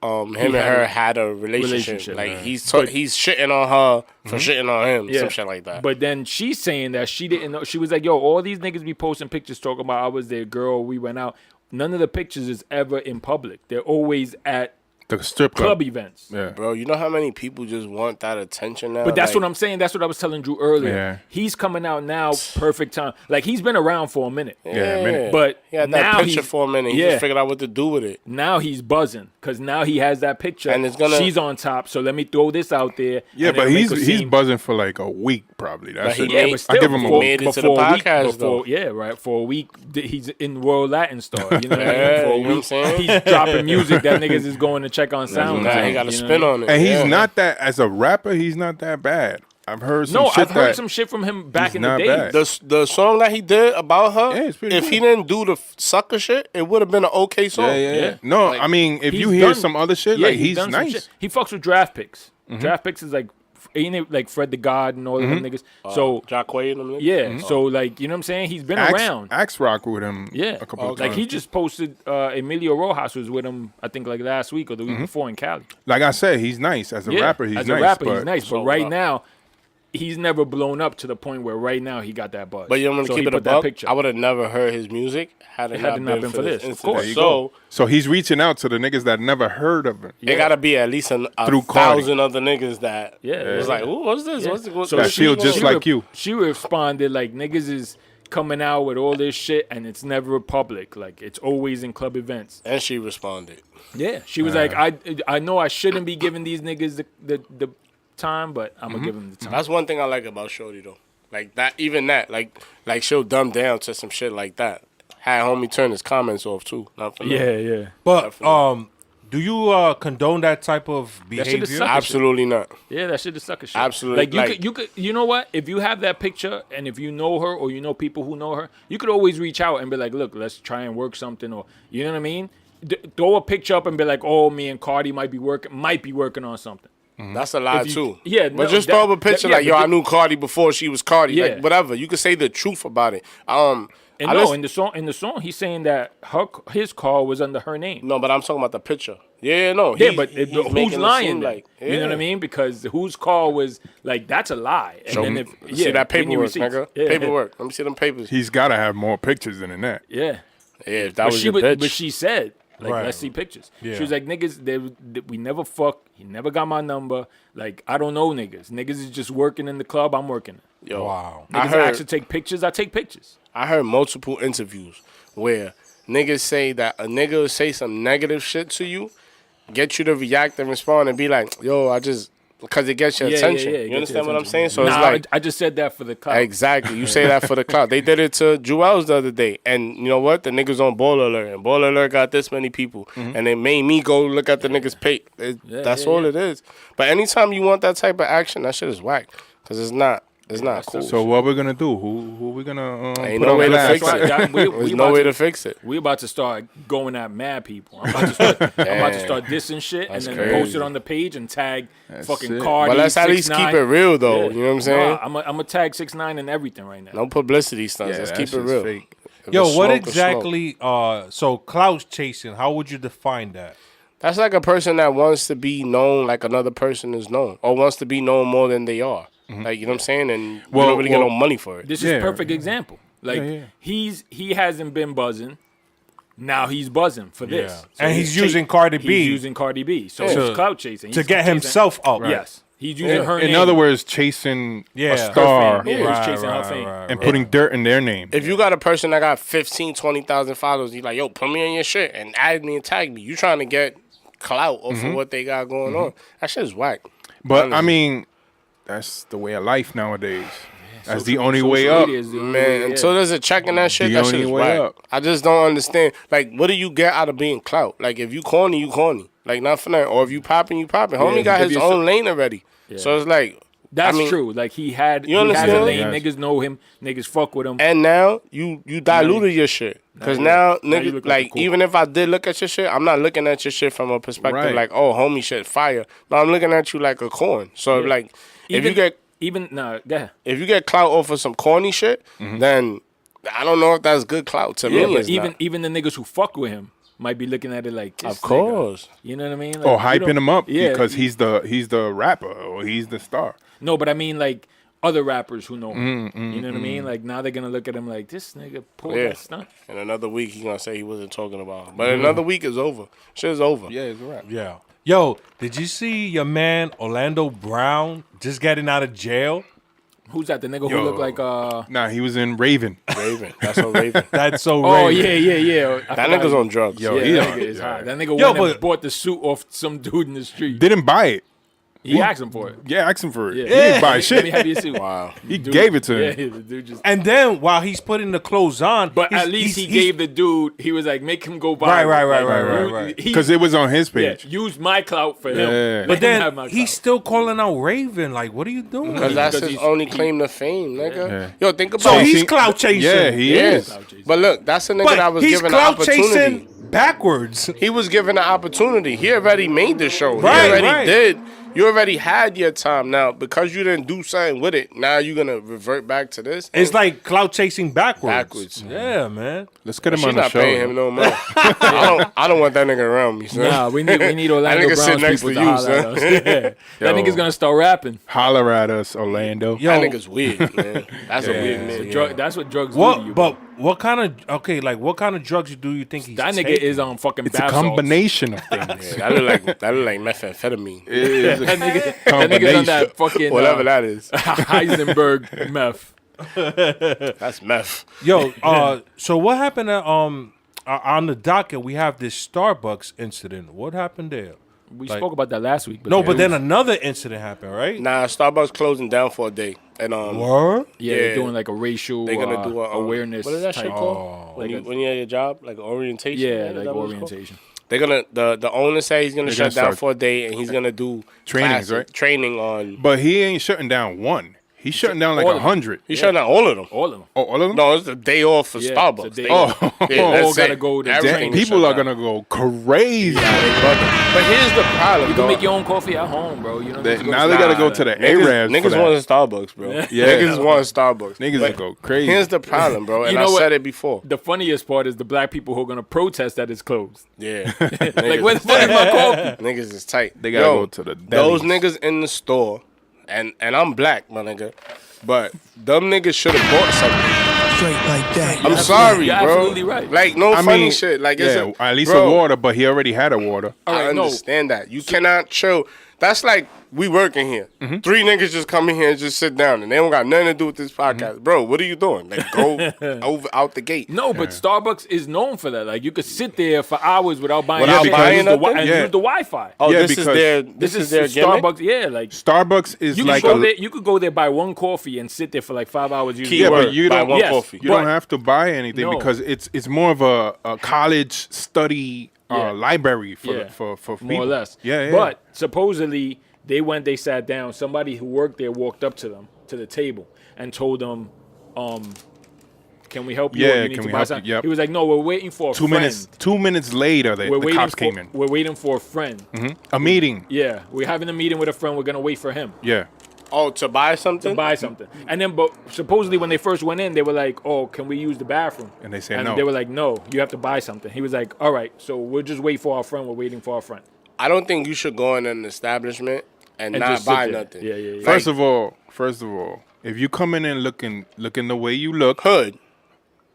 him and her had a relationship. Like right. he's shitting on her for shitting on him, some shit like that. But then she's saying that she didn't know. She was like, "Yo, all these niggas be posting pictures talking about I was their girl. We went out. None of the pictures is ever in public. They're always at the strip club events." Yeah. Bro, you know how many people just want that attention now? But that's Like, what I'm saying. That's what I was telling Drew earlier. Yeah. He's coming out now, perfect time. Like he's been around for a minute. Yeah, a minute. But he had now that picture he's- for a minute. He yeah. just figured out what to do with it. Now he's buzzing because now he has that picture. And it's gonna- she's on top. So let me throw this out there. Yeah, and but it'll make he's her he's seem- buzzing for like a week probably. That's he it. made- Yeah, but still, I give him a before, made it to the before a week, podcast, before, though. yeah, right. For a week, he's in World Latin Star. You know what I mean? Yeah, For a you know what I'm week, saying? he's dropping music that niggas is going to check on SoundCloud. Nah, he got a you know spin what I mean? on it. And he's Yeah. not that as a rapper. He's not that bad. I've heard some No, shit I've heard that some shit from him back he's in the not day. bad. The song that he did about her, Yeah, it's pretty if good. he didn't do the sucker shit, it would have been an okay song. Yeah. No, Like, I mean if He's you hear done- some other shit, yeah, like he's done some nice. shit. He fucks with draft picks. Draft picks is like, ain't it like Fred the God and all of them niggas? So Jacquay and them niggas? yeah, so like you know what I'm saying? He's been around. Axe Rock with him. Yeah, a couple of like times. he just posted Emilio Rojas was with him. I think like last week or the week before in Cali. Like I said, he's nice as a rapper. He's as nice. a rapper, but he's nice. But So, right now, he's never blown up to the point where right now he got that buzz. But you want to So keep he it a put that buck? picture. I would have never heard his music had it not been for this. Of incident. course. So So he's reaching out to the niggas that never heard of him. it gotta be at least a Through Cardi. 1,000 other niggas that was like, "Ooh, what's this? Yeah. What's So That feel just like you. She responded like, niggas is coming out with all this shit and it's never public. Like, it's always in club events. And she responded. Yeah. She was like, I know I shouldn't be giving these niggas the time, but I'm going to give them the time. That's one thing I like about Shorty though. Like that, even that, like she'll dumb down to some shit like that. Had homie turn his comments off too. Not for nothing. Yeah. But do you condone that type of shit is behavior? sucker Absolutely not. Yeah, that shit is sucker shit. Absolutely. Like you could, you know what? If you have that picture and if you know her or you know people who know her, you could always reach out and be like, look, let's try and work something, or you know what I mean? Throw a picture up and be like, oh, me and Cardi might be working on something. That's a lie too. Yeah, but no, just throw up a picture like, yo, I knew Cardi before she was Cardi. Yeah. Like whatever. You could say the truth about it. And in the song, he's saying that his car was under her name. No, but I'm talking about the picture. Yeah, no. Yeah, but he's who's making it lying? seem Then? like, You know what I mean? Because whose call was like, that's a lie. And then see that bring your paperwork, receipts. nigga. Yeah. Paperwork. Let me see them papers. He's got to have more pictures than that. Yeah. Yeah, if that was your bitch. But she said, like, Right. let's see pictures. Yeah. She was like, niggas, we never fuck. He never got my number. Like, I don't know niggas. Niggas is just working in the club. I'm working. Yo, Wow. Niggas actually take pictures. I take pictures. I heard multiple interviews where niggas say that a nigga will say some negative shit to you, get you to react and respond and be like, yo, because it gets your attention. it You gets understand your what I'm saying? attention. So it's like, I just said that for the clout. exactly. You say that for the clout. They did it to Jewels the other day. And you know what? The niggas on Ball Alert. And Ball Alert got this many people. And it made me go look at the niggas' pay. That's all it is. But anytime you want that type of action, that shit is whack. Because it's not cool. So what we're gonna do? Who we gonna Ain't put no on way to blast? fix it. There's no way to fix it. We about to start going at mad people. I'm about to start dissing shit and then crazy. post it on the page and tag fucking it. Cardi. But let's at least 6ix9ine. keep it real, though. Yeah. You know what I'm saying? Nah, I'm gonna tag 6ix9ine and everything right now. No publicity stunts. Let's that keep it shit's real. fake. If Yo, it's what smoke, it's smoke. exactly? So clout chasing. How would you define that? That's like a person that wants to be known like another person is known, or wants to be known more than they are. Like, you know what I'm saying? And you don't really get no money for it. This Yeah. is perfect example. Like he hasn't been buzzing. Now he's buzzing for this. Yeah. So And he's using Cardi B. He's using Cardi B. So he's clout chasing. To He's get chasing- himself up. Yes. He's using her name. In other words, chasing Yeah. a star Her fame. Yeah, he's chasing her fame. and putting dirt in their name. If you got a person that got 15, 20,000 followers, you like, yo, put me in your shit and add me and tag me. You trying to get clout off of what they got going on. That shit is whack. But Honestly. I mean, that's the way of life nowadays. That's the Social- only social way up. media is the only Man, way, yeah. until there's a check in that shit, The that shit only is way whack. up. I just don't understand. Like, what do you get out of being clout? Like, if you corny, you corny. Like, not for nothing. Or if you popping, you popping. Homie got if his you- own lane already. So it's like, That's I mean, true. Like he has a understand? lane. Yes. Niggas know him. Niggas fuck with him. And now you diluted your shit. Because now, now you nigga, look like, like a cool. even if I did look at your shit, I'm not looking at your shit from a perspective Right. like, oh, homie shit, fire. No, I'm looking at you like a corn. So, like, if you get if you get clout off of some corny shit, then I don't know if that's good clout. To me, but it's even not. even the niggas who fuck with him might be looking at it like, this Of course. nigga. You know what I mean? Like, Or you hyping don't- him up Yeah, because he's the rapper or he's the star. No, but I mean like other rappers who know him. You know what I mean? Like now they're gonna look at him like this nigga pulled Yeah. that stunt. In another week, he gonna say he wasn't talking about him. But another week is over. Shit's over. Yeah, it's a rap. Yeah. Yo, did you see your man Orlando Brown just getting out of jail? Who's that? The nigga who look like Nah, he was in Raven. Raven. That's so Raven. That's so Oh Raven. yeah. I That forgot. nigga's on drugs. Yo, Yeah, he that on- nigga is high. That nigga Yo, went and but- bought the suit off some dude in the street. Didn't buy it. He asked him for it. Yeah, ask him for it. Yeah. He didn't buy Let me shit. have your suit. Wow. He Dude- gave it to him. Yeah, the dude just. And then while he's putting the clothes on, But he's- at least he he's- gave the dude. He was like, make him go viral. Right. Like, he- Because it was on his yeah, page. use my clout for him. Yeah. Let But him have then my he's clout. still calling out Raven. Like, what are you doing? Because that's Because his he's- only claim to fame, nigga. Yeah. Yo, think about So it. he's See- clout chasing. Yeah, he Yes. is. But look, that's a nigga But that was he's given an clout opportunity. chasing backwards. He was given an opportunity. He already made the show. Right, he already right. did. You already had your time. Now, because you didn't do something with it, now you're gonna revert back to this. It's like clout chasing backwards. Backwards. Yeah, man. Let's get him She's on the not show. paying him no more. I don't want that nigga around me. Son. Nah, we need Orlando That nigga sit Browns next people to to you, holler at son. us. Yeah. That nigga's gonna start rapping. Holler at us, Orlando. Yo, That nigga's weird, man. That's a weird man. That's what drugs do to you. But what kind of drugs do you think he's that nigga taking? is on fucking It's bath a combination of things. Yeah, that look like methamphetamine. It is a salts. That nigga's on that fucking Whatever that is. Heisenberg meth. That's meth. Yo, so what happened at, on the docket? We have this Starbucks incident. What happened there? We spoke about that last week. But then another incident happened, right? Nah, Starbucks closing down for a day. And Word? yeah, they're doing like a racial they're gonna do a awareness. What is that shit type. called? When you at your job, like orientation. Yeah, Is like that what it's called? orientation. They're gonna the owner said he's gonna They're shut gonna down start for a day and he's gonna do trainings, right? Training on. But he ain't shutting down one. He's shutting down like all of them. 100. He's shutting down all of them. All of them. Oh, all of them? No, it's a day off for Yeah, Starbucks. it's a day They- off. yeah, All that's gotta it. go to Everything is People shut are down. gonna go crazy. But here's the problem. You though. can make your own coffee at home, bro. You don't need to go Now to they gotta Starbucks. go to the Niggas, Arabs. niggas want Starbucks, bro. Niggas want Starbucks. Niggas But will go crazy. Here's the problem, bro. And You I know what? said it before. The funniest part is the black people who are gonna protest that it's closed. Yeah. Like, where's my coffee? Niggas is tight. They gotta go to the Those delis. niggas in the store, and I'm black, my nigga. But them niggas should have bought something. Straight like that. I'm sorry, You're bro. absolutely right. Like no I funny mean, shit. Like yeah, it's at least bro, a water, but he already had a water. All I right, no. understand that. You cannot chill. That's like we working here. Mm-hmm. 3 niggas just come in here and just sit down, and they don't got nothing to do with this podcast, Mm-hmm. bro. What are you doing? Like go over out the gate. No, but Starbucks is known for that. Like you could sit there for hours without buying Without shit buying and use the nothing? and Yeah. use the Wi-Fi. Oh, Yeah, this is because their This is their gimmick? Starbucks. Yeah, like Starbucks is you like could go there. You could go there, buy one coffee, and sit there for like 5 hours. Using Keyword, Yeah, but you buy don't- one Yes. coffee. You But- don't have to buy anything No. because it's more of a college study Yeah. library for Yeah. for people. more or less. Yeah. But supposedly they sat down. Somebody who worked there walked up to them to the table and told them, "Can we help you? Yeah, Or you need can to we buy help something?" you? Yep. He was like, "No, we're waiting for a 2 friend. minutes. 2 minutes later, the cops came in. We're waiting for a friend. A meeting. Yeah, we're having a meeting with a friend. We're gonna wait for him Yeah. Oh, to buy something? to buy something." And then, but supposedly when they first went in, they were like, "Oh, can we use the bathroom?" And they said and no. they were like, "No, you have to buy something." He was like, "All right, so we'll just wait for our friend. We're waiting for our friend." I don't think you should go in an establishment and And not just sit buy there. nothing. Yeah. First of all, if you come in and looking the way you look, Hood.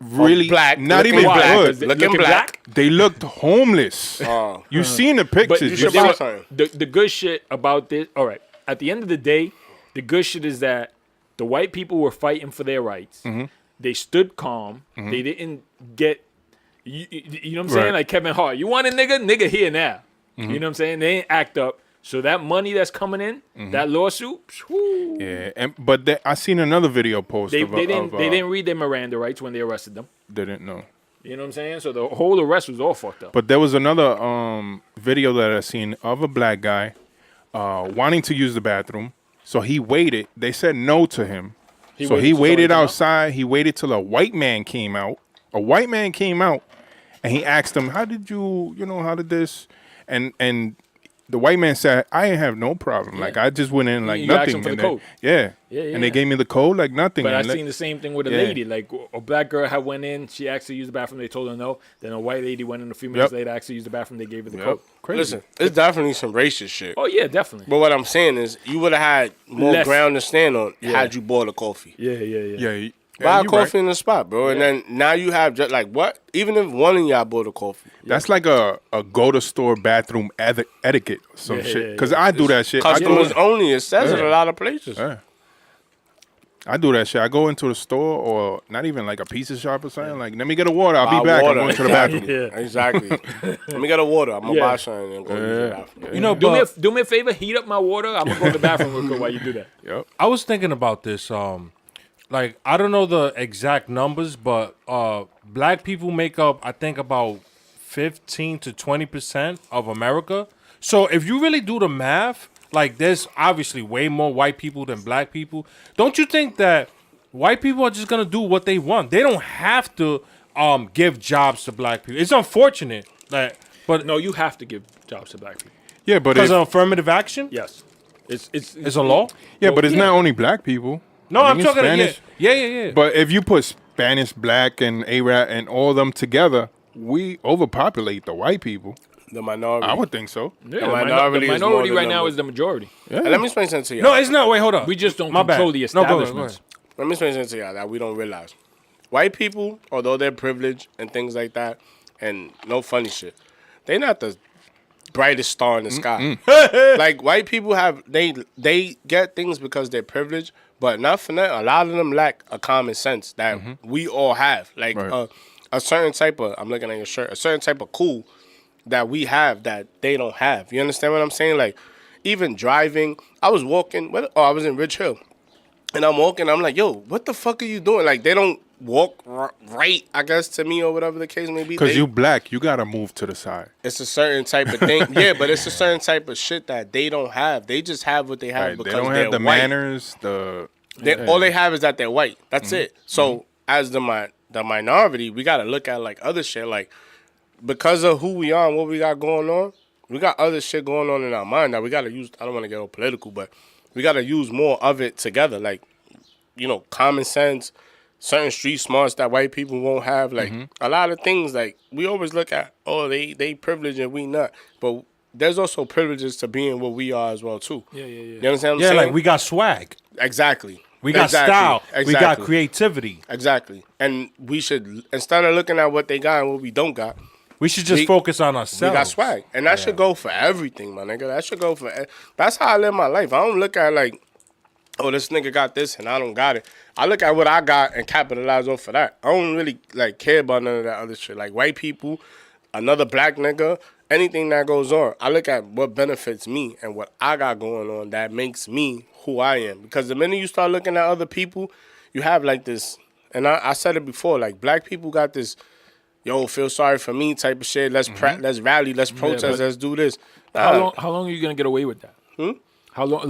really black, not looking even black. good. Is it Looking black. They looked homeless. Oh. You seen the But pictures? you should they buy were- something. the good shit about this. All right, at the end of the day, the good shit is that the white people were fighting for their rights. Mm-hmm. They stood calm. They didn't get. You know what I'm saying? Right. Like Kevin Hart. You want a nigga here now. You know what I'm saying? They ain't act up. So that money that's coming in, that lawsuit, whew, Yeah, but I seen another video post. they of, didn't read their Miranda rights when they arrested them. They didn't know. You know what I'm saying? So the whole arrest was all fucked up. But there was another video that I seen of a black guy wanting to use the bathroom. So he waited. They said no to him. He so waited he till waited somebody came out? outside. He waited till a white man came out. A white man came out, and he asked him, "How did how did this?" And the white man said, "I ain't have no problem. Like I just went in like You asked nothing." him for and the they- code. Yeah. Yeah, And they yeah. gave me the code like nothing. But I And seen the same thing with a Yeah. lady. Like a black girl had went in, she asked to use the bathroom, they told her no. Then a white lady went in a few minutes Yep. later, asked to use the bathroom, they gave her the Yep. code. Crazy. Listen, it's definitely some racist shit. Oh yeah, definitely. But what I'm saying is, you would have had more Less. ground to stand on had you bought a coffee. Yeah. Yeah. Buy a you coffee in the spot, bro. And then now you have just like what? Even if one of y'all bought a coffee. That's like a go to store bathroom etiquette or some Yeah, shit. yeah, Because yeah. I do that shit. I go Customers only. It says it Yeah. a lot of places. Yeah. I do that shit. I go into the store or not even like a pizza shop or something. Like, let me get a water. I'll Buy be back. water. I'm going to the bathroom. Yeah. Exactly. Let me get a water. I'm gonna Yeah. buy something and go use it after. You know, Do but me a favor, heat up my water. I'm gonna go to the bathroom real quick while you do that. Yep. I was thinking about this. Like I don't know the exact numbers, but black people make up, I think, about 15 to 20% of America. So if you really do the math, like there's obviously way more white people than black people. Don't you think that white people are just gonna do what they want? They don't have to give jobs to black people. It's unfortunate, but No, you have to give jobs to black people. Yeah, but because if, of affirmative action. Yes. It's a law? Yeah, but it's not only black people. No, I I'm mean, talking Spanish. yeah. But if you put Spanish, black, and Arab and all of them together, we overpopulate the white people. The minority. I would think so. Yeah, The the minority is more minority than right now number. is the majority. Yeah. And let me explain something to y'all. No, it's not. Wait, hold on. We just don't My control bad. the No, go ahead, establishments. Let me explain something to y'all that we don't realize. White people, although they're privileged and things like that, and no funny shit, they not the brightest star in the sky. Like white people have they get things because they're privileged, but not for nothing. A lot of them lack a common sense that we all have. Like Right. a certain type of, I'm looking at your shirt, a certain type of cool that we have that they don't have. You understand what I'm saying? Like even driving, I was walking, I was in Rich Hill. And I'm walking, I'm like, yo, what the fuck are you doing? Like, they don't walk right, I guess, to me or whatever the case may be. Because you black, you got to move to the side. It's a certain type of thing. Yeah, but it's a certain type of shit that they don't have. They just have what they have Right. because They don't they're have the white. manners, All they have is that they're white. That's it. So as the minority, we got to look at, like, other shit. Like, because of who we are and what we got going on, we got other shit going on in our mind that we got to use. I don't want to get all political, but we got to use more of it together. Like, you know, common sense, certain street smarts that white people won't have. Like, a lot of things, like, we always look at, oh, they privileged and we not. But there's also privileges to being what we are as well, too. Yeah. You understand what I'm Yeah, saying? like we got swag. Exactly. We got style. Exactly. We got creativity. Exactly. And we should, instead of looking at what they got and what we don't got, We should just focus on ourselves. we got swag. And that should go for everything, my nigga. That should go for, that's how I live my life. I don't look at like, oh, this nigga got this and I don't got it. I look at what I got and capitalize off of that. I don't really like care about none of that other shit. Like white people, another black nigga, anything that goes on. I look at what benefits me and what I got going on that makes me who I am. Because the minute you start looking at other people, you have like this, and I said it before, like black people got this, yo, feel sorry for me type of shit. Let's let's rally, let's protest, let's do this. How long are you gonna get away with that? How long?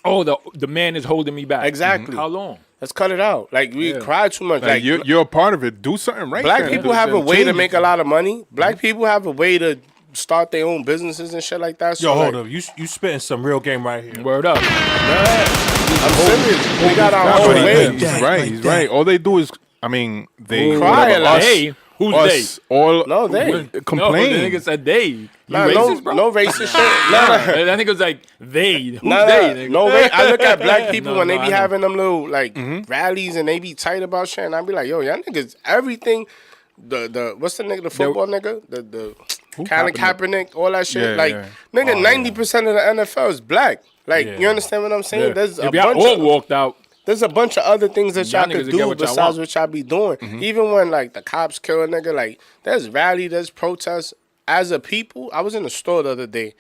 Oh, the man is holding me back. Exactly. How long? Let's cut it out. Like we cry too much. Like you're a part of it. Do something right. Black then. people have a way to Change make it. a lot of money. Black people have a way to start their own businesses and shit like that. So Yo, hold like, up. You spitting some real game right here. Word up. I'm serious. We got our Nah, own but way. he's that, right. like He's that. right. All they do is, I mean, they Cry whatever, a lot. us, Hey, who's us, all No, they. complain. No, the nigga said they. You Nah, racist, bro? no racist shit. Nah, That nigga was like they. Who's Nah, they? Nigga? no way. I look at black people No, when they no, be I know. having them little like rallies and they be tight about shit, and I be like, yo, y'all niggas, everything. The what's the nigga? The football nigga? The Colin Kaepernick, all that shit. Yeah, like yeah. nigga, 90% of the NFL is black. Like Yeah. you understand what I'm saying? Yeah. There's a If y'all bunch all of walked out, there's a bunch of other things that y'all Y'all niggas could will get do what y'all besides want. what y'all be doing. Even when like the cops kill a nigga, like there's rally, there's protest. As a people, I was in the store the other day,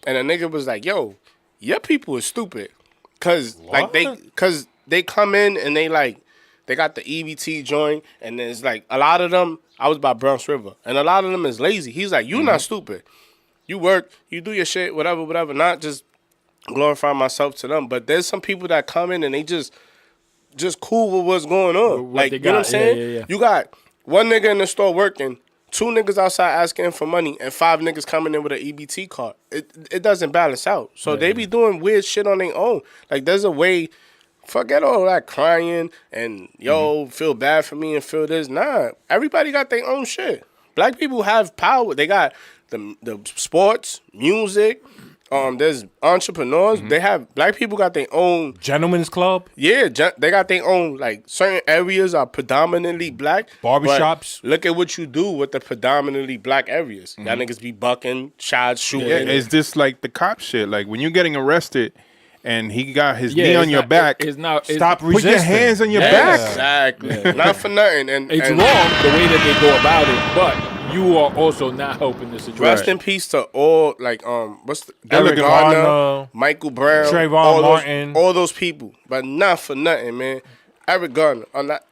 and a nigga was like, "Yo, your people is stupid," cause they come in and they got the EBT joint, and there's like a lot of them. I was by Bronx River, and a lot of them is lazy. He's like, "You not stupid. You work, you do your shit, whatever. Not just glorify myself to them, but there's some people that come in and they just cool with what's going on. what Like they you know what I'm got. saying? Yeah. You got one nigga in the store working, 2 niggas outside asking for money, and 5 niggas coming in with an EBT card. It doesn't balance out. So they be doing weird shit on their own. Like there's a way. Forget all that crying and yo feel bad for me and feel this. Nah, everybody got their own shit. Black people have power. They got the sports, music. There's entrepreneurs. They have black people got their own. Gentlemen's club. Yeah, they got their own. Like certain areas are predominantly black. Barbershops. But look at what you do with the predominantly black areas. Y'all niggas be bucking, shots, shooting. Yeah, it's just like the cop shit. Like when you're getting arrested and he got his knee it's on your not- back, It's not. Stop put resisting. your hands on your Yeah. back. Exactly. Not for nothing. And It's and wrong the way that they go about it, but you are also not helping the situation. Rest in peace to all like what's the, They're Eric looking Garner, Garner, Michael Brown, Trayvon all Martin. all those people, but not for nothing, man. Eric Garner,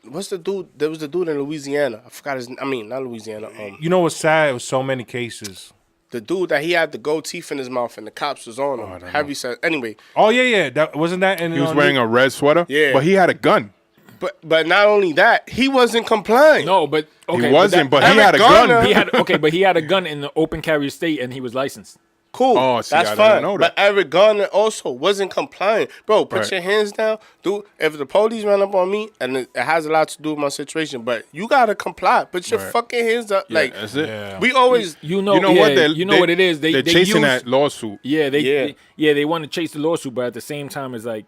what's the dude? There was the dude in Louisiana. I forgot his. I mean, not Louisiana. You know what's sad? It was so many cases. The dude that he had the gold teeth in his mouth and the cops was on him. Heavy said. Anyway, Oh yeah. That wasn't that. In He was wearing a red sweater. Yeah. But he had a gun. but not only that, he wasn't complying. No, but okay, He wasn't, but he Eric had a Garner- gun. he had but he had a gun in the open carry state and he was licensed. Cool, Oh, see, that's I didn't fine. know But that. Eric Garner also wasn't complying. Bro, put Right. your hands down. Dude, if the police run up on me, and it has a lot to do with my situation, but you gotta comply. Put your Right. fucking hands up. Yeah, like, that's it. Yeah. we always... You know, You know yeah, what? you know what it is. They're They chasing use, that lawsuit. Yeah, Yeah. they want to chase the lawsuit, but at the same time, it's like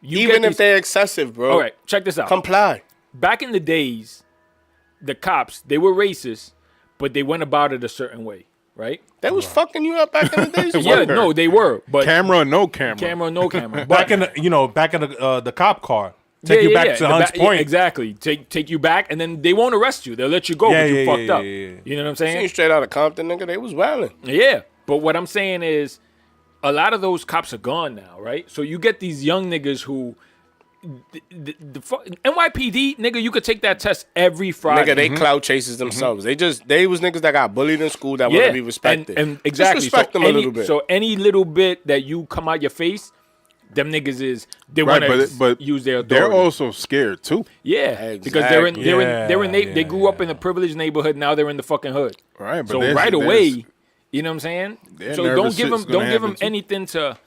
you even get if they're excessive, bro. All right, check this out. Comply. Back in the days, the cops they were racist, but they went about it a certain way, right? They was fucking you up back in the days. Yeah, Word. no, they were, but Camera or no camera. camera, no camera. Back in the cop car. Take you back to The Hunt's Point. exactly. Take you back, and then they won't arrest you. They'll let you go, Yeah, but you yeah, fucked yeah, up. yeah, yeah. You know what I'm Seen saying? straight out of Compton, nigga. They was wilding. Yeah, but what I'm saying is, a lot of those cops are gone now, right? So you get these young niggas who, NYPD nigga, you could take that test every Friday. Nigga, they cloud chases themselves. They was niggas that got bullied in school that want to be respected. And exactly. Just respect so them a little bit. So any little bit that you come out your face, them niggas is they Right, want to but use their they're authority. also scared too. Yeah, because they're in Exactly. they grew up in a privileged neighborhood. Now they're in the fucking hood. Right, but So there's- right there's- away, you know what I'm saying? Their So nervous shit's gonna don't give them happen, too. anything to.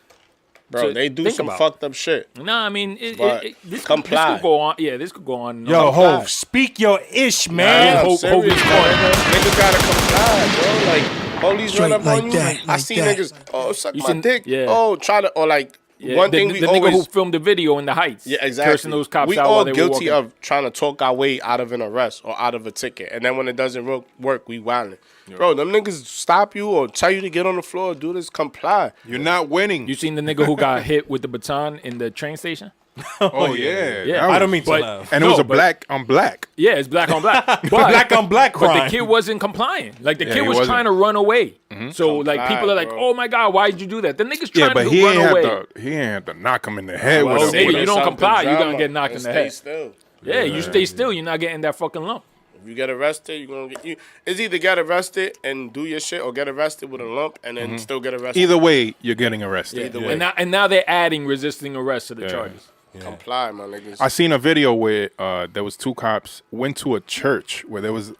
Bro, to they do think some about. fucked up shit. Nah, I mean, But this comply. could go on. Yeah, this could go on. and Yo, on. Hov, speak your ish, man. Nah, I'm Hope serious, is man. corner. Niggas gotta comply, bro. Like, police run Straight up like on you. that, I like see that. niggas, oh, suck You my seen- dick. yeah. Oh, try to, or like, Yeah, one the, thing the we nigga always... who filmed the video in the Heights. Yeah, exactly. Cursing those cops we out all while they were guilty walking. of trying to talk our way out of an arrest or out of a ticket, and then when it doesn't work, we wildin'. Bro, them niggas stop you or tell you to get on the floor, do this, comply. You're not winning. You seen the nigga who got hit with the baton in the train station? Oh yeah, Yeah. that I don't was- mean to But- laugh. And it was No, a but- black on black. Yeah, it's black on black. But, Black on black But crime. the kid wasn't complying. Like the Yeah, kid he was wasn't. trying to run away. So like Comply, people are like, bro. "Oh my god, why did you do that?" The nigga's Yeah, trying but to he run ain't away. had to knock him in the head Well, with a. nigga, with a- you don't Something comply, you're gonna drama get knocked and in the stay head. Still. Yeah, you stay still, you're not getting that fucking lump. If you get arrested, you're gonna get you. It's either get arrested and do your shit, or get arrested with a lump and then still get arrested. Either way, you're getting arrested. Either way. And now they're adding resisting arrest to the charges. Comply, my niggas. I seen a video where there was two cops went to a church where there was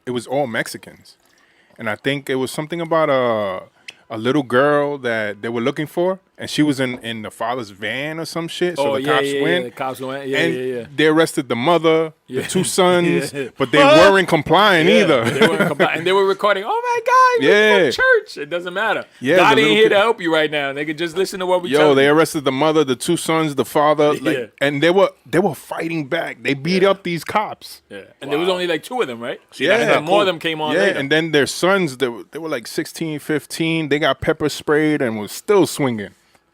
it was all Mexicans, and I think it was something about a little girl that they were looking for, and she was in the father's van or some shit. So Oh, the yeah, cops yeah, went. the cops went. Yeah, and yeah. they arrested the mother, Yeah. the two sons, Yeah. but they weren't complying either. They weren't complying. And they were recording, "Oh my god, Yeah. yeah, church." It doesn't matter. Yeah, God the ain't little here to kid- help you right now. They could just listen to what we Yo, tell they you. arrested the mother, the two sons, the father, like, Yeah. and they were fighting back. They beat up these cops. Yeah. And there was only like two of them, right? Yeah. And then more of them came on Yeah, later. and then their sons, they were like 16, 15. They got pepper sprayed and was still swinging.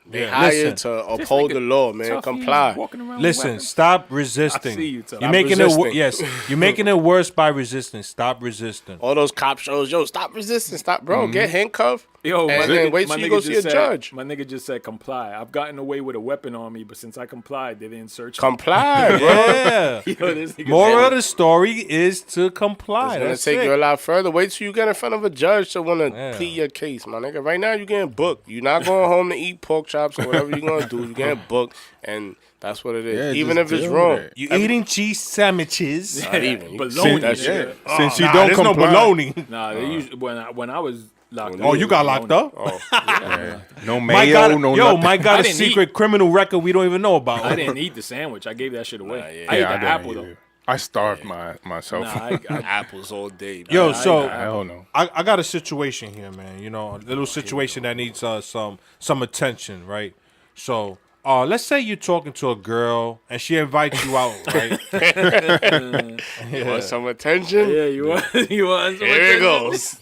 They hired listen. to uphold the law, man. Tough, Comply. he's walking around with Listen, weapons. stop resisting. I see you, Tom. You're Stop making it resisting. yes. You're making it worse by resisting. Stop resisting. All those cop shows, yo, stop resisting, stop, bro. Get handcuffed. Yo, and then wait till you go see a judge. My nigga just said comply. I've gotten away with a weapon on me, but since I complied, they didn't search me. Comply, bro. Yeah. Yo, this nigga Moral said- of the story is to comply. It's gonna That's take it. you a lot further. Wait till you get in front of a judge to want to Yeah. plead your case, my nigga. Right now, you getting booked. You're not going home to eat pork chops or whatever you're gonna do. You getting booked, and that's what it is. Yeah, Even just if it's deal wong. with it. You eating cheese sandwiches. Not even. You Bologna. see that Yeah. shit. Since you Nah, don't there's comply. no bologna. Nah, they used when I was locked up. Oh, you got locked up? No Mike mayo, got no yo, nothing. Mike got I a didn't secret criminal record we don't even know about. I didn't eat the sandwich. I gave that shit away. yeah. I ate Yeah, I the didn't apple though. either. I starved myself. Nah, I Apples all day. Yo, man. so Hell no. I got a situation here, man. You know, a little situation that needs some attention, right? So, let's say you're talking to a girl and she invites you out, right? You want some attention? Yeah, you want you want some Here it attention? goes.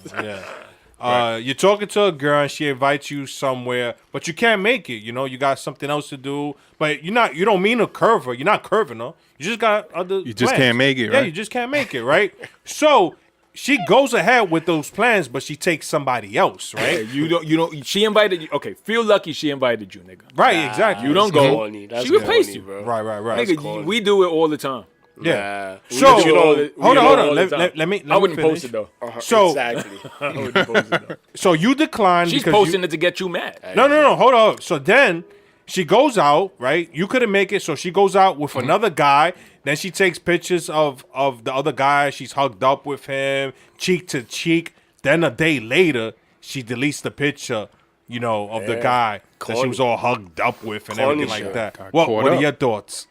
Yeah. You're talking to a girl and she invites you somewhere, but you can't make it. You know, you got something else to do, but you don't mean to curve her. You're not curving her. You just got other. You just plans. can't make it, Yeah, right? you just can't make it, right? So she goes ahead with those plans, but she takes somebody else, Hey, right? you don't. She invited you. Okay, feel lucky she invited you, nigga. Right, exactly. You don't That's go. corny. That's She replaced corny, you, bro. Right. Nigga, we do it all the time. Yeah. Nah. So We do it all the- we hold do it on. all the Let time. me. I wouldn't finish. post it though. So Exactly. I wouldn't post it though. so you decline. She's because posting you, it to get you mad. No. Hold on. So then she goes out, right? You couldn't make it, so she goes out with another guy. Then she takes pictures of the other guy. She's hugged up with him, cheek to cheek. Then a day later, she deletes the picture you know, of the guy that she Corny. was all hugged up with and Corny everything like shit. that. Got What caught are up. your thoughts?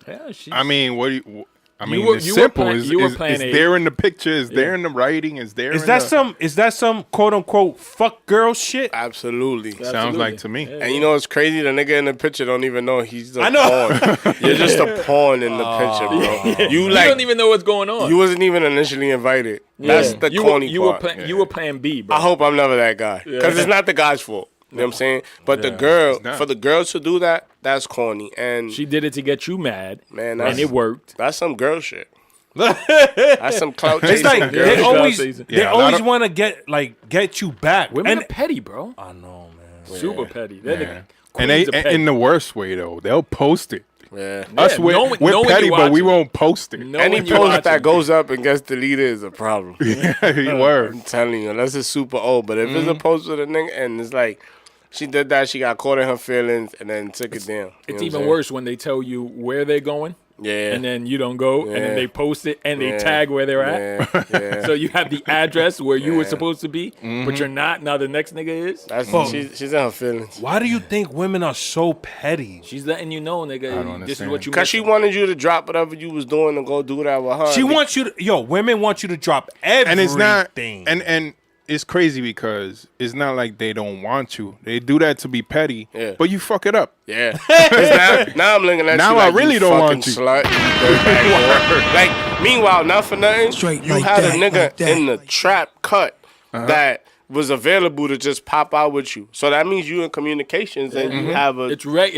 Yeah, she's, I mean, what do you? I mean, were- it's you were simple. plan- Is you were playing a- there in the picture? Is there in the writing? Is there? Is in that the, some quote unquote fuck girl shit? Absolutely. Sounds like to me. And you know what's crazy? The nigga in the picture don't even know he's the I know. pawn. You're just a pawn in the picture, bro. you don't even know what's going on. You wasn't even initially invited. That's the you corny were part. you were playing B, bro. I hope I'm never that guy because it's not the guy's fault. You know what I'm saying? But the girl, not. for the girls to do that, that's corny. And She did it to get you mad, man, and it worked. That's some girl shit. That's some clout It's chasing like girl they shit. always Yeah, they a lot always of- want to get you back. Women And are petty, bro. I know, man. Super petty. They're the And queens they of petty. in the worst way though. They'll post it. Yeah. Us, we're knowing petty, you but we watching. won't post it. Knowing Any you post watching. that goes up and gets deleted is a problem. Word. I'm telling you, unless it's super old. But if it's a post with a nigga and it's like, she did that, she got caught in her feelings and then took it down. You know It's what I'm even saying? worse when they tell you where they're going, Yeah. and then you don't go, and Yeah. then they post it and they Yeah. tag where they're at. Yeah. So you have the address where you were Yeah. supposed to be, but you're not. Now the next nigga is. That's, Fuck. she's in her feelings. Why do you think women are so petty? She's letting you know, nigga. don't This is understand. what you. Because she missing. wanted you to drop whatever you was doing and go do that with her. She wants you to, women want you to drop everything. And it's not. And it's crazy because it's not like they don't want you. They do that to be petty. Yeah. But you fuck it up. Yeah. 'Cause now I'm looking at Now you I like really you don't fucking want you. Slut, you dirtbag whore. Like, meanwhile, not for nothing, Straight you like had that, a nigga like that. in the trap cut that was available to just pop out with you. So that means you in communications and you have a... It's regular.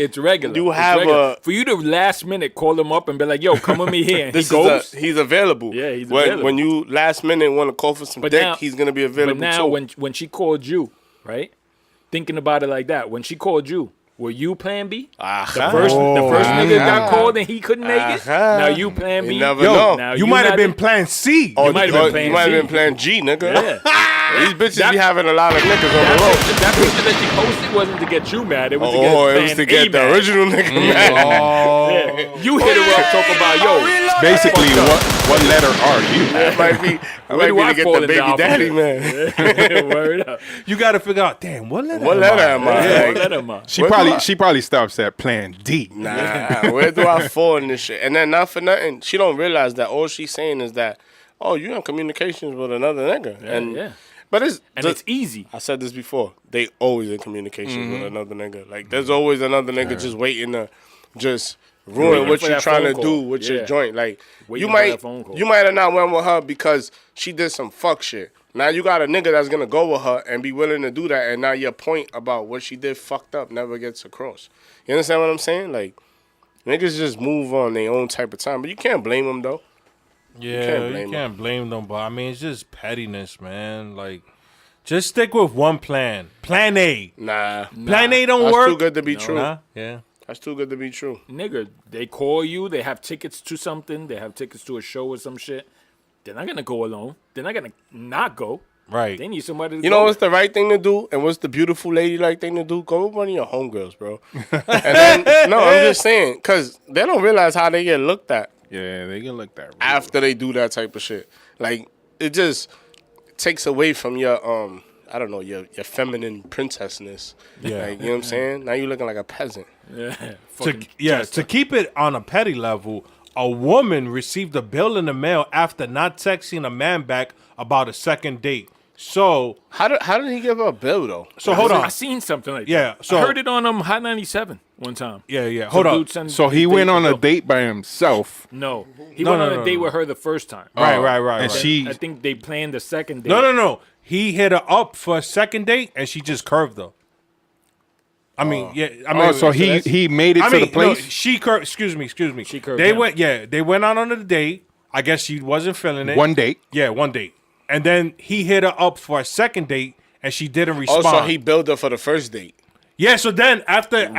You It's have regular. a- For you to last minute call him up and be like, "Yo, come with me here," and he This goes. is he's available. Yeah, he's when, available. When you last minute want to call for some But dick, now- he's going to be available But now, too. when she called you, right? Thinking about it like that, when she called you, were you Plan B? The first nigga got called and he couldn't make it. Now you Plan B. You never Yo, know. Now you might have not been the- Plan C. Oh, you might have been playing you might have C. been playing G, nigga. Yeah. These bitches That- be having a lot of niggas on the That road. picture, that picture that she posted wasn't to get you mad. It was to get Oh, it Plan was to A get the mad. original nigga mad. Yeah. You hit her up, talk about yo. Basically, what letter are you? That might be, Where do I to get fall the in baby the alphabet? daddy, man. Word up. You got to figure out, damn, what letter? What letter am I? Yeah, Like, let him up. She Where do I- probably stops at Plan D. Nah, where do I fall in this shit? And then not for nothing, she don't realize that all she's saying is that, oh, you in communications with another nigga. And yeah. But it's It's easy. I said this before. They always in communication with another nigga. Like there's always another nigga just waiting to just ruin Waiting what for you're that trying to phone do call. with Yeah. your joint. Like Waiting you for might that phone call. you might have not went with her because she did some fuck shit. Now you got a nigga that's gonna go with her and be willing to do that, and now your point about what she did fucked up never gets across. You understand what I'm saying? Like niggas just move on their own type of time, but you can't blame them though. Yeah, you can't blame them, but I mean, it's just pettiness, man. Like, just stick with one plan. Plan A. Nah, Plan A don't that's work. too good to be true. Nah, yeah. That's too good to be true. Nigga, they call you, they have tickets to something, they have tickets to a show or some shit. They're not gonna go alone. They're not gonna not go. Right. They need somebody to You go know what's with. the right thing to do, and what's the beautiful lady-like thing to do? Go with one of your homegirls, bro. And then, no, I'm just saying, because they don't realize how they get looked at Yeah, they can look that. Real. after they do that type of shit. Like, it just takes away from your, I don't know, your feminine princessness. Yeah. Like, you know what I'm saying? Now you're looking like a peasant. To keep it on a petty level, a woman received a bill in the mail after not texting a man back about a second date. So How did he give her a bill, though? so hold I on. seen something like Yeah, that. so- I heard it on Hot 97 one time. Yeah. Some Hold on. dude sent So his he went date on a bill. date by himself. No, he No, went no, on no, a date no. with her the first time. Right. And she, I think they planned the second date. No. He hit her up for a second date, and she just curved her. I mean, yeah. I mean, so he made it I to mean, the place. no, she curved. Excuse me. She curved They him. went. Yeah, they went out on a date. I guess she wasn't feeling it. One date. Yeah, one date, and then he hit her up for a second date, and she didn't respond. Also, he billed her for the first date. Yeah, so then after okay.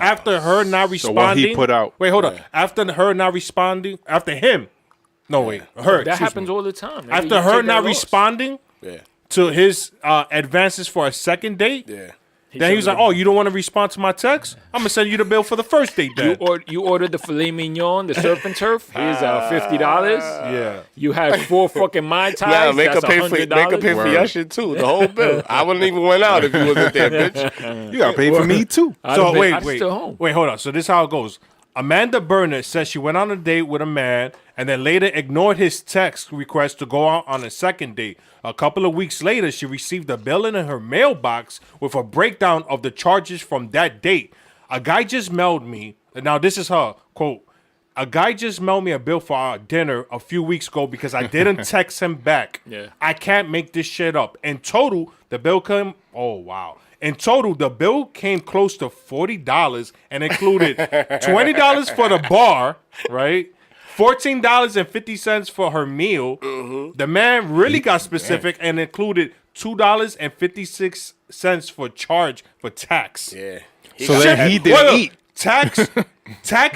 after her not So responding, what he put out. Wait, hold on. After her not responding, after him, no wait, her. That excuse happens me. all the time. Nigga. After You her take not that loss. responding Yeah. to his advances for a second date, Yeah. Then he was like, "Oh, you don't want to respond to my text? I'm gonna send you the bill for the first date then." You ordered the filet mignon, the surf and turf. Here's $50. Yeah. You had 4 fucking Mai Tais. Yeah, make her that's pay for your shit too. The whole bill. I wouldn't even went out if you wasn't there, bitch. You gotta pay for me too. So wait, home. wait, hold on. So this is how it goes. Amanda Burnett says she went on a date with a man and then later ignored his text request to go out on a second date. A couple of weeks later, she received a bill in her mailbox with a breakdown of the charges from that date. A guy just mailed me. Now this is her quote. A guy just mailed me a bill for our dinner a few weeks ago because I didn't text him back. Yeah. I can't make this shit up. In total, the bill came. Oh wow. In total, the bill came close to $40 and included $20 for the bar, right? $14.50 for her meal. Mm-hmm. The man really got specific and included $2.56 for charge for tax. Yeah. So then he didn't eat. Tax,